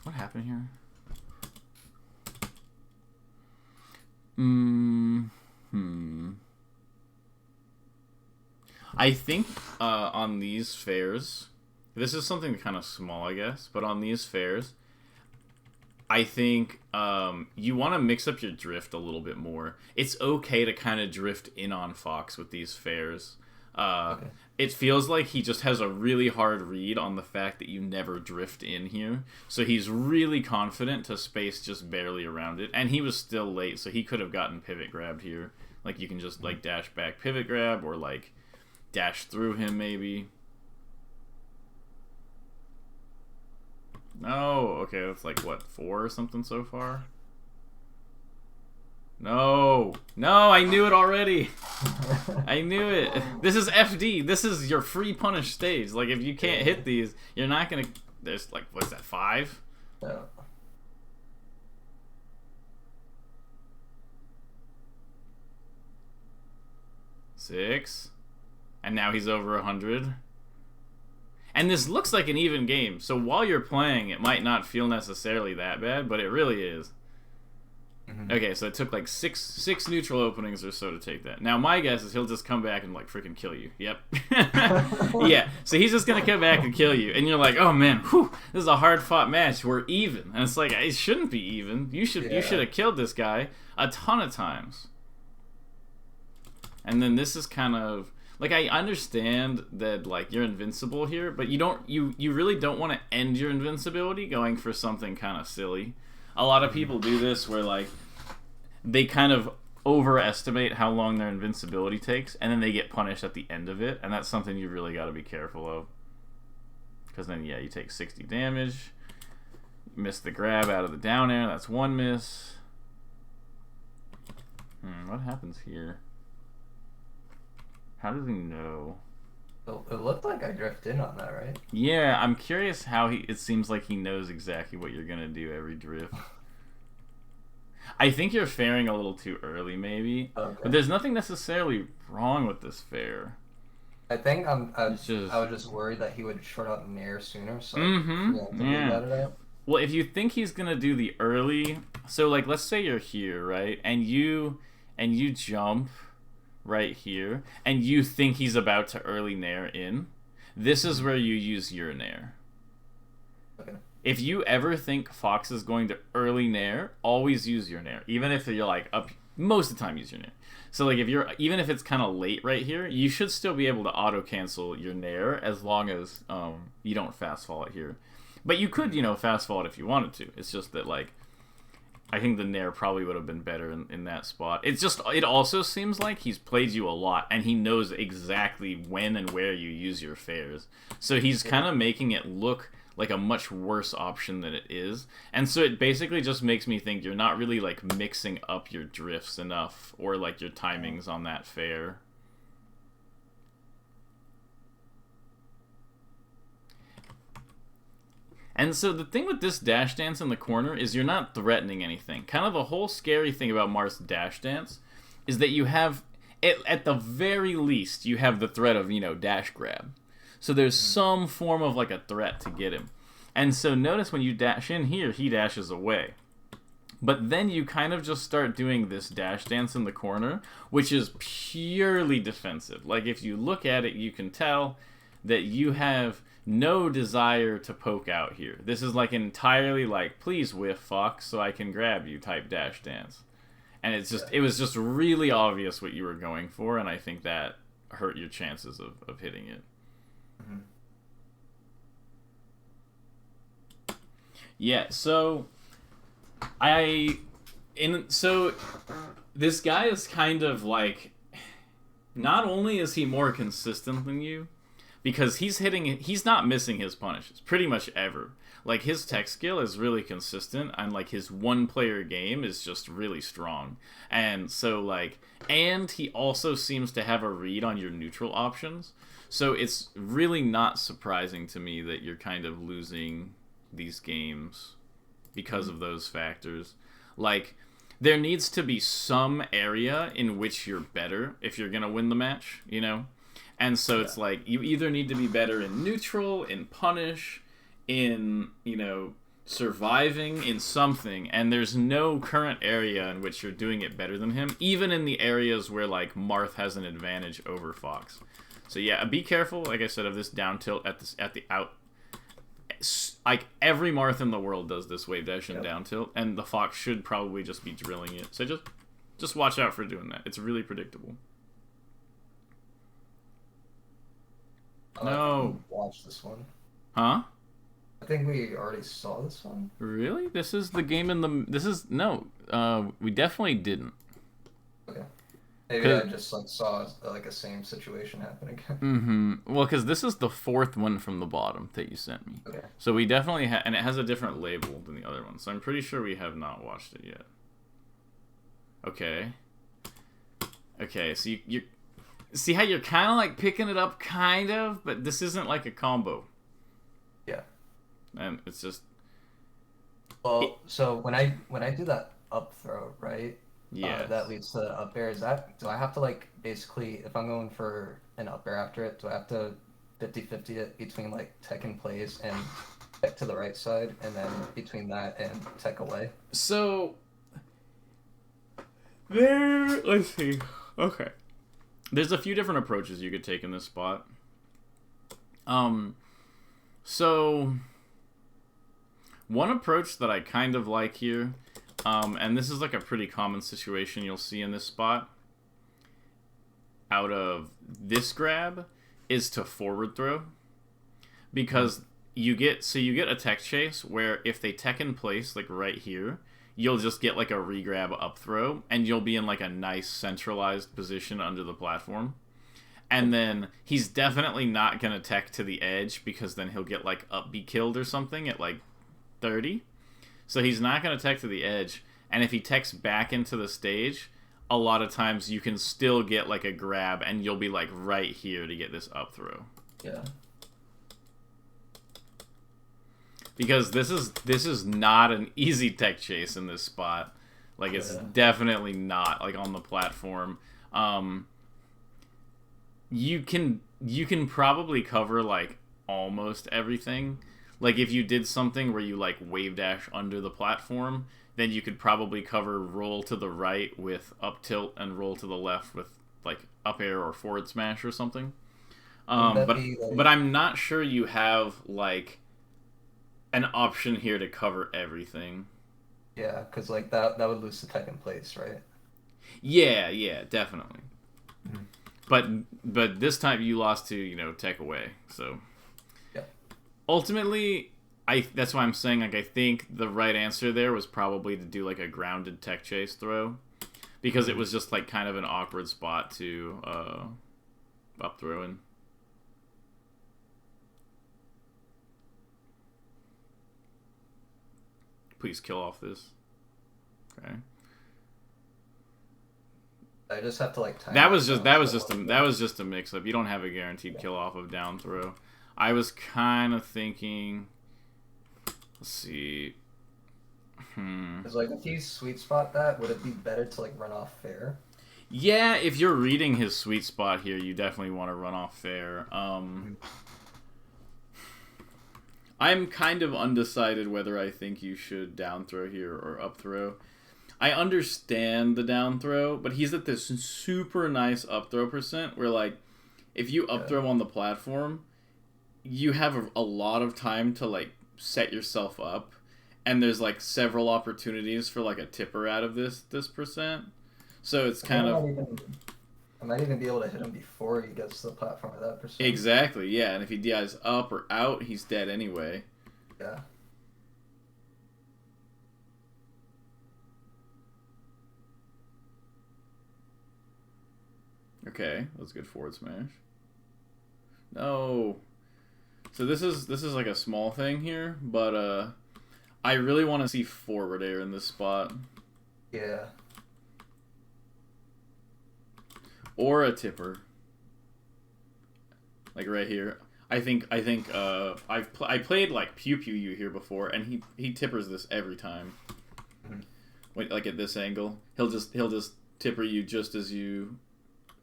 Speaker 1: What happened here? I think on these fairs, this is something kind of small, I guess, but on these fairs, I think you want to mix up your drift a little bit more. It's okay to kind of drift in on Fox with these fairs. Okay. It feels like he just has a really hard read on the fact that you never drift in here. So he's really confident to space just barely around it. And he was still late, so he could have gotten pivot grabbed here. Like, you can just, like, dash back pivot grab or, like, dash through him, maybe. No, okay, that's, like, what, 4 or something so far? No, I knew it already. I knew it. This is FD. This is your free punish stage. Like, if you can't hit these, you're not gonna. There's like, what's that, 5?
Speaker 2: Yeah.
Speaker 1: Six, and now he's over 100. And this looks like an even game. So while you're playing, it might not feel necessarily that bad, but it really is. Okay, so it took like six neutral openings or so to take that. Now my guess is he'll just come back and like freaking kill you. Yep. Yeah. So he's just gonna come back and kill you, and you're like, oh man, whew, this is a hard fought match. We're even, and it's like, it shouldn't be even. You should have killed this guy a ton of times. And then this is kind of like, I understand that like you're invincible here, but you really don't want to end your invincibility going for something kind of silly. A lot of people do this where, like, they kind of overestimate how long their invincibility takes, and then they get punished at the end of it, and that's something you really got to be careful of. Because then, yeah, you take 60 damage. Miss the grab out of the down air. That's one miss. What happens here? How does he know?
Speaker 2: It looked like I drifted in on that, right?
Speaker 1: Yeah, I'm curious how it seems like he knows exactly what you're going to do every drift. I think you're fairing a little too early, maybe.
Speaker 2: Okay.
Speaker 1: But there's nothing necessarily wrong with this fair.
Speaker 2: I think I was just worried that he would short out Nair sooner, so
Speaker 1: yeah. Well, if you think he's gonna do the early, so like let's say you're here, right, and you jump right here, and you think he's about to early Nair in, this is where you use your Nair.
Speaker 2: Okay.
Speaker 1: If you ever think Fox is going to early Nair, always use your Nair, even if you're like up. Most of the time, use your Nair. So like even if it's kind of late right here, you should still be able to auto cancel your Nair as long as you don't fast fall it here. But you could, fast fall it if you wanted to. It's just that, like, I think the Nair probably would have been better in that spot. It also seems like he's played you a lot, and he knows exactly when and where you use your fairs. So he's kind of making it look like a much worse option than it is. And so it basically just makes me think you're not really, like, mixing up your drifts enough, or, like, your timings on that fair. And so the thing with this dash dance in the corner is you're not threatening anything. Kind of the whole scary thing about Marth's dash dance is that you have, at the very least, you have the threat of, dash grab. So there's some form of like a threat to get him. And so notice when you dash in here, he dashes away. But then you kind of just start doing this dash dance in the corner, which is purely defensive. Like if you look at it, you can tell that you have no desire to poke out here. This is like entirely like, please whiff, Fox, so I can grab you type dash dance. And it was just really obvious what you were going for, and I think that hurt your chances of hitting it.
Speaker 2: Mm-hmm.
Speaker 1: Yeah, so this guy is kind of like, not only is he more consistent than you, because he's not missing his punishes pretty much ever. Like his tech skill is really consistent, and like his one player game is just really strong. And so like, and he also seems to have a read on your neutral options. So it's really not surprising to me that you're kind of losing these games because of those factors. Like, there needs to be some area in which you're better if you're gonna win the match, And so it's like, you either need to be better in neutral, in punish, in, surviving, in something, and there's no current area in which you're doing it better than him, even in the areas where, like, Marth has an advantage over Fox. So yeah, be careful, like I said, of this down tilt at the out. Like, every Marth in the world does this wave dash and down tilt, and the Fox should probably just be drilling it. So just watch out for doing that. It's really predictable. No.
Speaker 2: Watch this one.
Speaker 1: Huh?
Speaker 2: I think we already saw this one.
Speaker 1: Really? This is the game no. We definitely didn't.
Speaker 2: Okay. Maybe I just saw like a same situation happen again.
Speaker 1: Mm-hmm. Well, because this is the fourth one from the bottom that you sent me.
Speaker 2: Okay.
Speaker 1: So we definitely and it has a different label than the other one. So I'm pretty sure we have not watched it yet. Okay. Okay. So you see how you're kind of like picking it up, kind of, but this isn't like a combo.
Speaker 2: Yeah.
Speaker 1: And it's just.
Speaker 2: Well, so when I do that up throw, right?
Speaker 1: Yeah.
Speaker 2: That leads to the up air. Do I have to like basically, if I'm going for an up air after it, do I have to 50-50 it between like tech in place and tech to the right side, and then between that and tech away? So
Speaker 1: let's see. Okay. There's a few different approaches you could take in this spot. So one approach that I kind of like here, and this is like a pretty common situation you'll see in this spot, out of this grab, is to forward throw. Because you get a tech chase where if they tech in place like right here, you'll just get like a regrab up throw, and you'll be in like a nice centralized position under the platform. And then he's definitely not gonna tech to the edge because then he'll get like up be killed or something at like 30. So he's not gonna tech to the edge. And if he techs back into the stage, a lot of times you can still get like a grab, and you'll be like right here to get this up throw.
Speaker 2: Yeah.
Speaker 1: Because this is not an easy tech chase in this spot. Like it's definitely not like on the platform. You can probably cover like almost everything. Like if you did something where you like wave dash under the platform, then you could probably cover roll to the right with up tilt and roll to the left with like up air or forward smash or something. But I'm not sure you have like an option here to cover everything.
Speaker 2: Yeah, because like that would lose the tech in place, right?
Speaker 1: Yeah, definitely.
Speaker 2: Mm-hmm.
Speaker 1: But this time you lost to tech away. So
Speaker 2: yeah.
Speaker 1: Ultimately, that's why I'm saying like I think the right answer there was probably to do like a grounded tech chase throw, because it was just like kind of an awkward spot to up throw in. Please kill off this. Okay.
Speaker 2: I just have to like time
Speaker 1: that was just a mix up. You don't have a guaranteed kill off of down throw. I was kind of thinking, let's see.
Speaker 2: Because like if you sweet spot that, would it be better to like run off fair?
Speaker 1: Yeah, if you're reading his sweet spot here, you definitely want to run off fair. I'm kind of undecided whether I think you should down throw here or up throw. I understand the down throw, but he's at this super nice up throw percent where, like, if you up throw on the platform, you have a lot of time to, like, set yourself up, and there's, like, several opportunities for, like, a tipper out of this percent. So it's kind of...
Speaker 2: I might even be able to hit him before he gets to the platform at that percent.
Speaker 1: Exactly, yeah, and if he dies up or out, he's dead anyway.
Speaker 2: Yeah.
Speaker 1: Okay, that's good forward smash. No. So this is like a small thing here, but I really want to see forward air in this spot.
Speaker 2: Yeah.
Speaker 1: Or a tipper. Like right here. I think I played like Pew Pew You here before, and he tippers this every time.
Speaker 2: Mm-hmm.
Speaker 1: Wait, like at this angle, he'll just tipper you just as you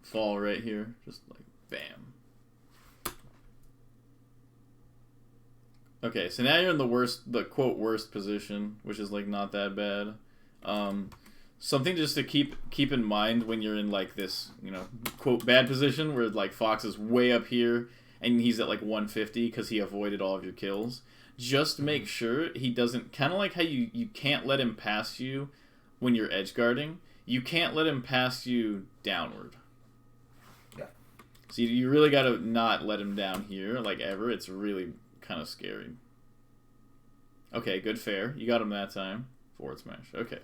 Speaker 1: fall right here, just like bam. Okay, so now you're in the quote worst position, which is like not that bad. Something just to keep in mind when you're in like this, quote bad position where like Fox is way up here and he's at like 150 because he avoided all of your kills. Just make sure he doesn't, kind of like how you can't let him pass you when you're edge guarding. You can't let him pass you downward.
Speaker 2: Yeah.
Speaker 1: So you really got to not let him down here like ever. It's really kind of scary. Okay, good fair. You got him that time. Forward smash. Okay.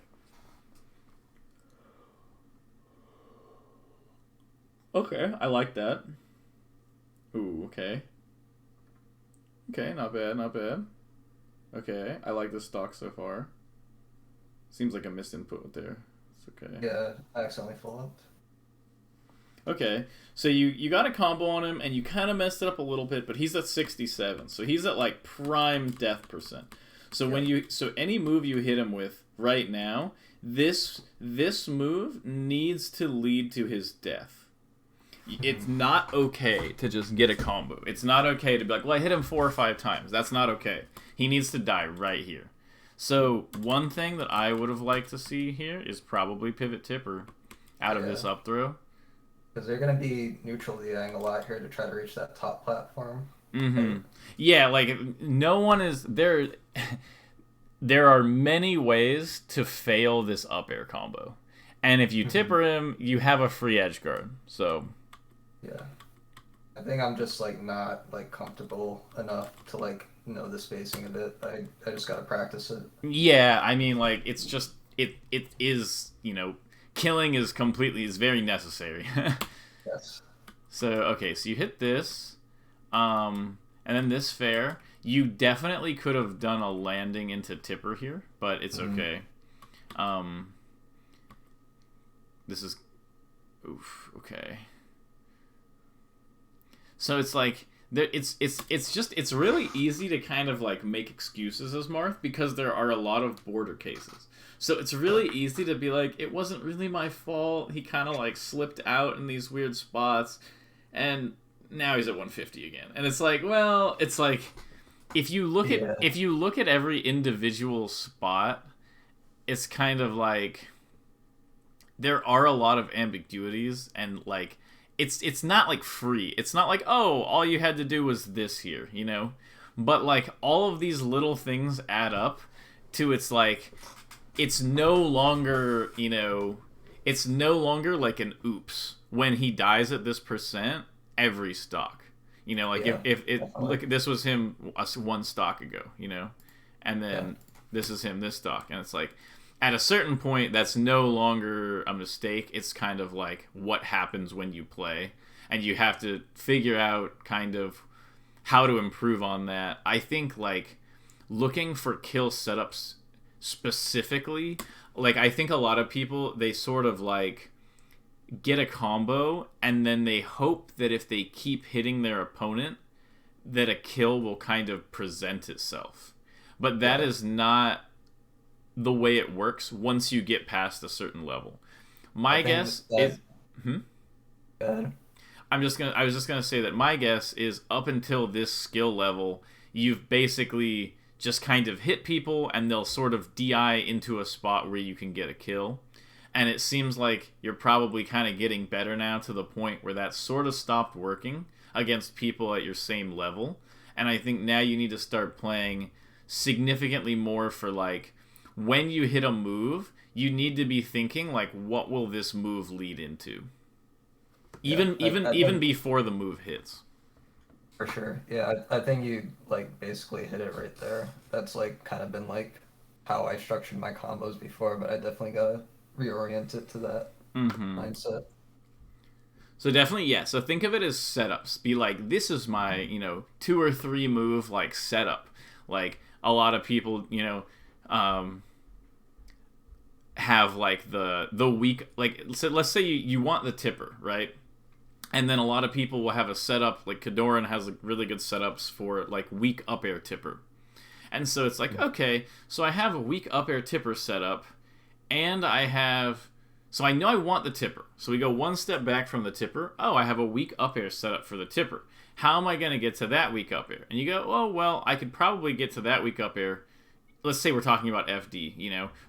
Speaker 1: Okay, I like that. Ooh, okay. Okay, not bad, not bad. Okay, I like this stock so far. Seems like a missed input there. It's okay.
Speaker 2: Yeah, I accidentally full upped.
Speaker 1: Okay, so you got a combo on him, and you kind of messed it up a little bit, but he's at 67, so he's at like prime death percent. So any move you hit him with right now, this move needs to lead to his death. It's not okay to just get a combo. It's not okay to be like, well, I hit him 4 or 5 times. That's not okay. He needs to die right here. So one thing that I would have liked to see here is probably pivot tipper out of this up throw.
Speaker 2: Because they're going to be neutral DIing a lot here to try to reach that top platform.
Speaker 1: Mm-hmm. Right? Yeah, like no one is there. There are many ways to fail this up air combo. And if you tipper him, you have a free edge guard. So
Speaker 2: yeah. I think I'm just like not like comfortable enough to like know the spacing a bit. I just gotta practice it.
Speaker 1: Yeah, I mean, like, it's just it is, killing is very necessary.
Speaker 2: Yes.
Speaker 1: So okay, so you hit this, and then this fair. You definitely could have done a landing into tipper here, but it's okay. Um, this is, oof, okay. So it's like there, it's really easy to kind of like make excuses as Marth because there are a lot of border cases. So it's really easy to be like, it wasn't really my fault. He kind of like slipped out in these weird spots, and now he's at 150 again. And it's like, well, it's like if you look at
Speaker 2: Yeah.
Speaker 1: every individual spot, it's kind of like there are a lot of ambiguities, and like it's not like free. It's not like, oh, all you had to do was this here, But like all of these little things add up to, it's like it's no longer, it's no longer like an oops when he dies at this percent every stock. Like
Speaker 2: Yeah,
Speaker 1: if it
Speaker 2: definitely.
Speaker 1: look, this was him one stock ago, and
Speaker 2: Yeah.
Speaker 1: then this is him this stock, and it's like at a certain point that's no longer a mistake. It's kind of like what happens when you play, and you have to figure out kind of how to improve on that. I think like looking for kill setups specifically, like I think a lot of people, they sort of like get a combo and then they hope that if they keep hitting their opponent that a kill will kind of present itself, but that
Speaker 2: Yeah.
Speaker 1: is not the way it works once you get past a certain level.
Speaker 2: I
Speaker 1: My
Speaker 2: think
Speaker 1: guess is,
Speaker 2: that
Speaker 1: hmm?
Speaker 2: good.
Speaker 1: I was just gonna say that my guess is up until this skill level, you've basically just kind of hit people and they'll sort of DI into a spot where you can get a kill. And it seems like you're probably kind of getting better now to the point where that sort of stopped working against people at your same level. And I think now you need to start playing significantly more for like when you hit a move, you need to be thinking like, what will this move lead into?
Speaker 2: Yeah. I
Speaker 1: Even
Speaker 2: think
Speaker 1: before the move hits.
Speaker 2: for sure. Yeah, I think you like basically hit it right there. That's like kind of been like how I structured my combos before, but I definitely gotta reorient it to that
Speaker 1: Mm-hmm.
Speaker 2: mindset.
Speaker 1: So definitely, yeah. So think of it as setups. Be like, this is my, 2 or 3 move like setup. Like a lot of people, um, have like the weak, like, so let's say you want the tipper, right? And then a lot of people will have a setup like Kadoran has like really good setups for like weak up air tipper. And so it's like, okay, so I have a weak up air tipper setup, and I have, so I know I want the tipper. So we go one step back from the tipper. Oh, I have a weak up air setup for the tipper. How am I going to get to that weak up air? And you go, oh, well, I could probably get to that weak up air. Let's say we're talking about FD,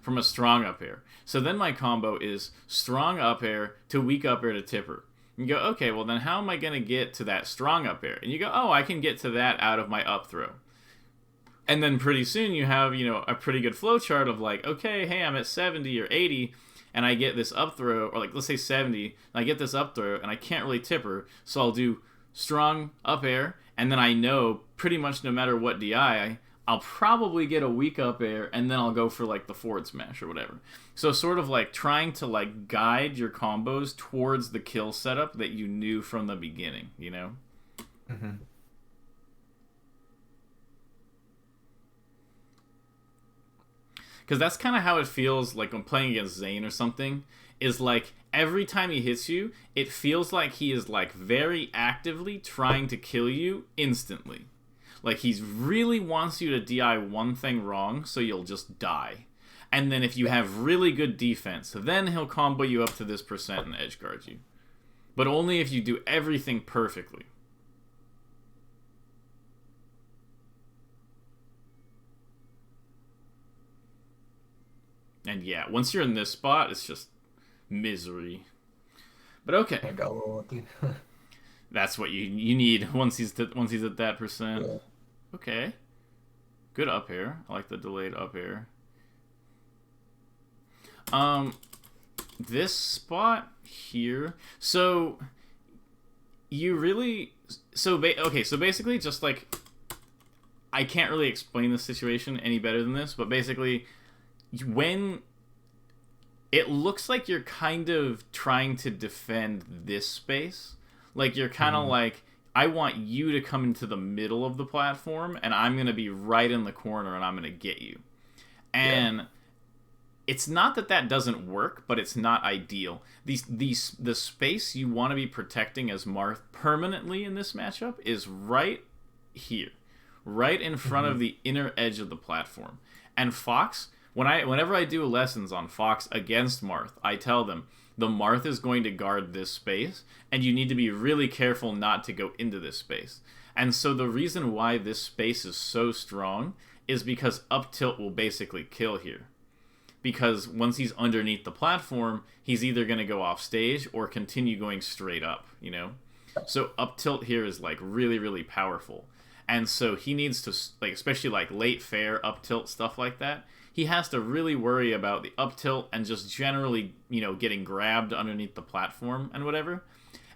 Speaker 1: from a strong up air. So then my combo is strong up air to weak up air to tipper. And you go, okay, well then how am I going to get to that strong up air? And you go, oh, I can get to that out of my up throw. And then pretty soon you have, a pretty good flow chart of like, okay, hey, I'm at 70 or 80, and I get this up throw, or like, let's say 70, and I get this up throw, and I can't really tipper, so I'll do strong up air, and then I know pretty much no matter what DI, I'll probably get a weak up air, and then I'll go for like the forward smash or whatever. So sort of like trying to like guide your combos towards the kill setup that you knew from the beginning.
Speaker 2: Hmm.
Speaker 1: Because that's kind of how it feels like when playing against Zane or something. Is like every time he hits you, it feels like he is like very actively trying to kill you instantly. Like he really wants you to DI one thing wrong so you'll just die. And then if you have really good defense, then he'll combo you up to this percent and edge guard you. But only if you do everything perfectly. And yeah, once you're in this spot, it's just misery. But okay,
Speaker 2: I got a little lucky.
Speaker 1: that's what you need once he's at that percent.
Speaker 2: Yeah.
Speaker 1: Okay, good up air. I like the delayed up air. Um, this spot here. So you really okay. So basically, just like I can't really explain the situation any better than this, but basically, when it looks like you're kind of trying to defend this space, like you're kind of like, I want you to come into the middle of the platform, and I'm going to be right in the corner, and I'm going to get you. And it's not that that doesn't work, but it's not ideal. The space you want to be protecting as Marth permanently in this matchup is right here, right in front of the inner edge of the platform. And Fox, whenever I do lessons on Fox against Marth, I tell them the Marth is going to guard this space, and you need to be really careful not to go into this space. And so the reason why this space is so strong is because up tilt will basically kill here. Because once he's underneath the platform, he's either going to go off stage or continue going straight up, you know? So up tilt here is like really, really powerful. And so he needs to, like, especially like late fair, up tilt, stuff like that, he has to really worry about the up tilt and just generally, you know, getting grabbed underneath the platform and whatever.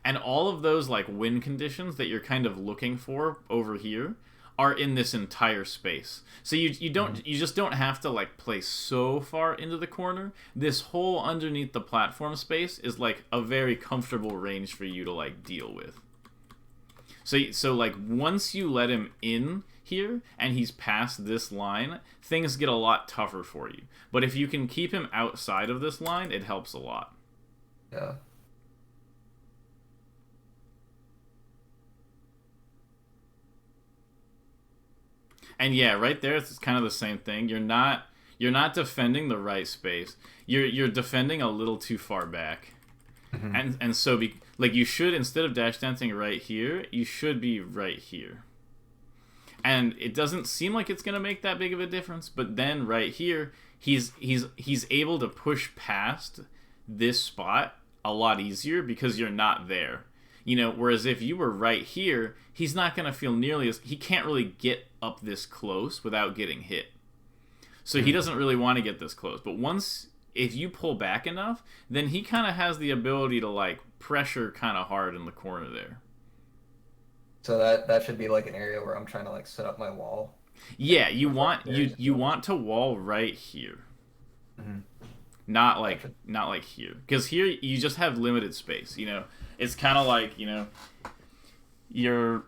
Speaker 1: And all of those like win conditions that you're kind of looking for over here are in this entire space. So you just don't have to like play so far into the corner. This whole underneath the platform space is like a very comfortable range for you to like deal with. So like once you let him in here and he's past this line, things get a lot tougher for you. But if you can keep him outside of this line, it helps a lot.
Speaker 2: Yeah.
Speaker 1: And yeah, right there it's kind of the same thing. You're not defending the right space. You're defending a little too far back. And so like you should, instead of dash dancing right here, you should be right here. And it doesn't seem like it's going to make that big of a difference, but then right here he's able to push past this spot a lot easier because you're not there. You know, whereas if you were right here, he's not going to feel nearly as... He can't really get up this close without getting hit. So he doesn't really want to get this close. But once... If you pull back enough, then he kind of has the ability to, like, pressure kind of hard in the corner there.
Speaker 2: So that should be, like, an area where I'm trying to, like, set up my wall.
Speaker 1: Yeah, you want to wall right here. Not like here. Because here, you just have limited space, you know? It's kind of like, you know,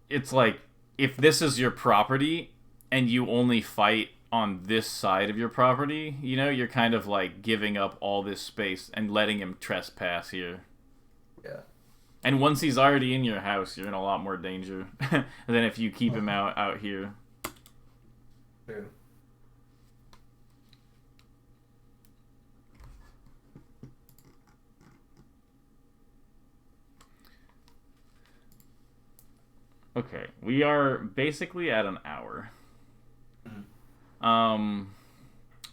Speaker 1: it's like, if this is your property and you only fight on this side of your property, you know, you're kind of like giving up all this space and letting him trespass here.
Speaker 2: Yeah.
Speaker 1: And once he's already in your house, you're in a lot more danger than if you keep him out here.
Speaker 2: True.
Speaker 1: Okay, we are basically at an hour.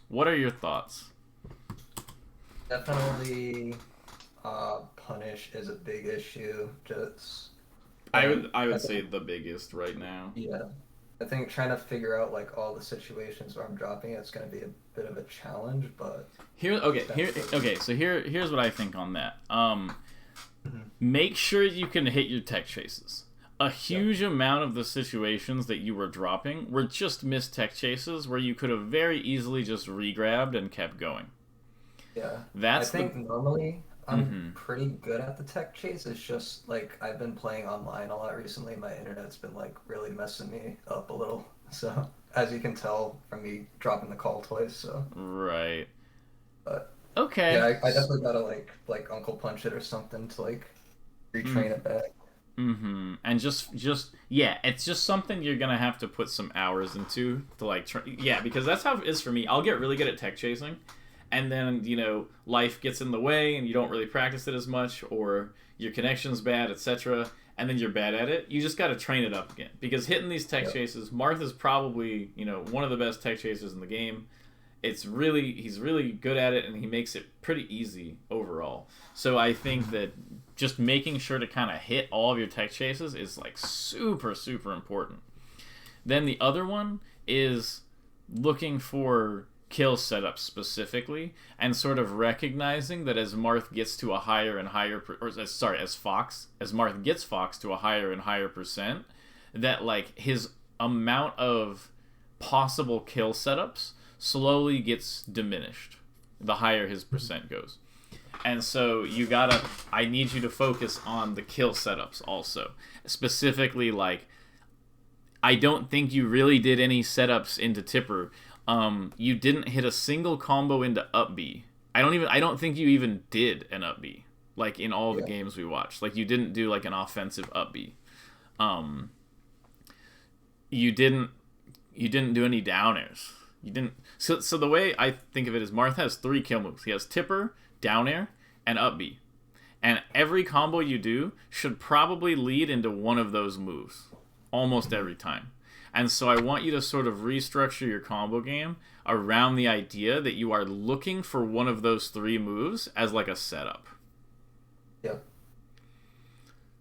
Speaker 1: What are your thoughts?
Speaker 2: Definitely, punish is a big issue. Just
Speaker 1: I would say the biggest right now.
Speaker 2: Yeah, I think trying to figure out like all the situations where I'm dropping it's going to be a bit of a challenge, but
Speaker 1: here's what I think on that. Make sure you can hit your tech chases. A huge amount of the situations that you were dropping were just missed tech chases where you could have very easily just re-grabbed and kept going.
Speaker 2: Yeah.
Speaker 1: I
Speaker 2: think normally I'm pretty good at the tech chase. It's just like I've been playing online a lot recently. My internet's been like really messing me up a little. So as you can tell from me dropping the call twice. So
Speaker 1: right.
Speaker 2: But
Speaker 1: okay.
Speaker 2: Yeah, I definitely gotta like Uncle Punch it or something to like retrain it back.
Speaker 1: And just yeah, it's just something you're gonna have to put some hours into to like because that's how it is for me. I'll get really good at tech chasing, and then, you know, life gets in the way and you don't really practice it as much, or your connection's bad, etc., and then you're bad at it. You just got to train it up again, because hitting these tech chases, Marth is probably, you know, one of the best tech chasers in the game. He's really good at it, and he makes it pretty easy overall. So I think that just making sure to kind of hit all of your tech chases is like super, super important. Then the other one is looking for kill setups specifically, and sort of recognizing that as Marth gets to a higher and higher, as Marth gets Fox to a higher and higher percent, that like his amount of possible kill setups slowly gets diminished the higher his percent goes. And so I need you to focus on the kill setups also. Specifically, like, I don't think you really did any setups into Tipper. You didn't hit a single combo into up B. I don't think you even did an up B. Like, in all the games we watched. Like, you didn't do, like, an offensive up B. You didn't do any down airs. You didn't. So the way I think of it is Marth has 3 kill moves. He has Tipper, down air, and up B. And every combo you do should probably lead into one of those moves. Almost every time. And so I want you to sort of restructure your combo game around the idea that you are looking for one of those 3 moves as like a setup.
Speaker 2: Yep.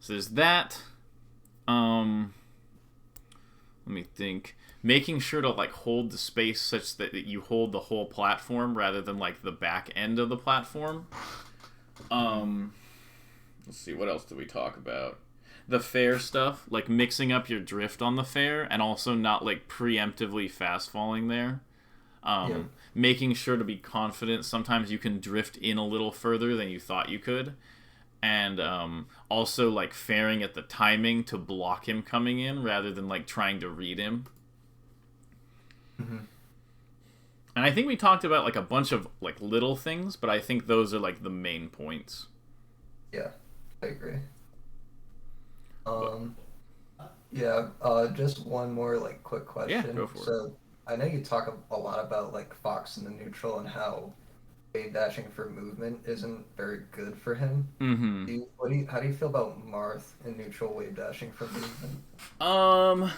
Speaker 1: So there's that. Let me think. Making sure to like hold the space such that you hold the whole platform rather than like the back end of the platform. Let's see, what else did we talk about? The fair stuff, like mixing up your drift on the fair and also not like preemptively fast falling there. Making sure to be confident. Sometimes you can drift in a little further than you thought you could. And also like fairing at the timing to block him coming in rather than like trying to read him.
Speaker 2: Mm-hmm.
Speaker 1: And I think we talked about like a bunch of like little things, but I think those are like the main points.
Speaker 2: Yeah, I agree. Just one more like quick question.
Speaker 1: Yeah, go for it.
Speaker 2: So I know you talk a lot about like Fox in the neutral and how wave dashing for movement isn't very good for him.
Speaker 1: Mm-hmm.
Speaker 2: How do you feel about Marth in neutral wave dashing for movement?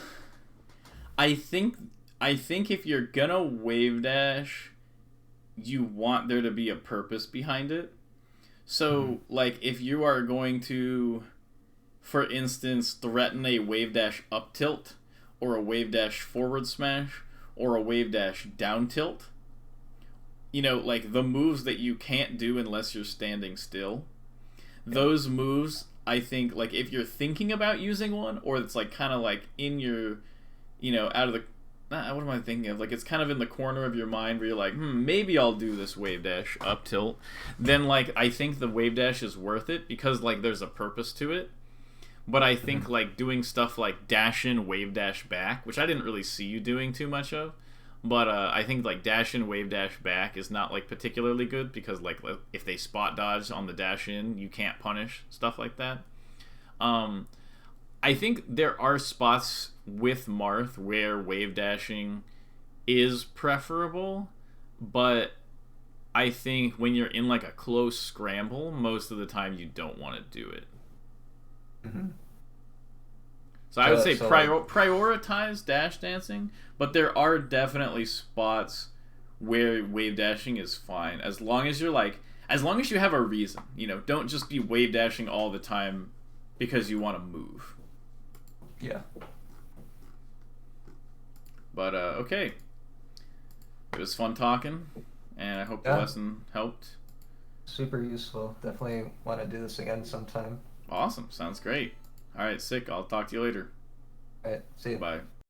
Speaker 1: I think if you're gonna wave dash, you want there to be a purpose behind it. So, like, if you are going to, for instance, threaten a wave dash up tilt, or a wave dash forward smash, or a wave dash down tilt, you know, like the moves that you can't do unless you're standing still, those moves, I think, like, if you're thinking about using one, or it's like kind of like in your, you know, out of the, what am I thinking of? Like, it's kind of in the corner of your mind where you're like, maybe I'll do this wave dash up tilt. Then, like, I think the wave dash is worth it because, like, there's a purpose to it. But I think, like, doing stuff like dash in, wave dash back, which I didn't really see you doing too much of. But I think, like, dash in, wave dash back is not, like, particularly good because, like, if they spot dodge on the dash in, you can't punish stuff like that. I think there are spots with Marth where wave dashing is preferable, but I think when you're in like a close scramble, most of the time you don't want to do it.
Speaker 2: Mm-hmm.
Speaker 1: So I would say prioritize dash dancing, but there are definitely spots where wave dashing is fine as long as you have a reason. You know, don't just be wave dashing all the time because you want to move.
Speaker 2: Yeah.
Speaker 1: But, okay. It was fun talking, and I hope the lesson helped.
Speaker 2: Super useful. Definitely want to do this again sometime.
Speaker 1: Awesome. Sounds great. All right, sick. I'll talk to you later.
Speaker 2: All right. See you.
Speaker 1: Bye.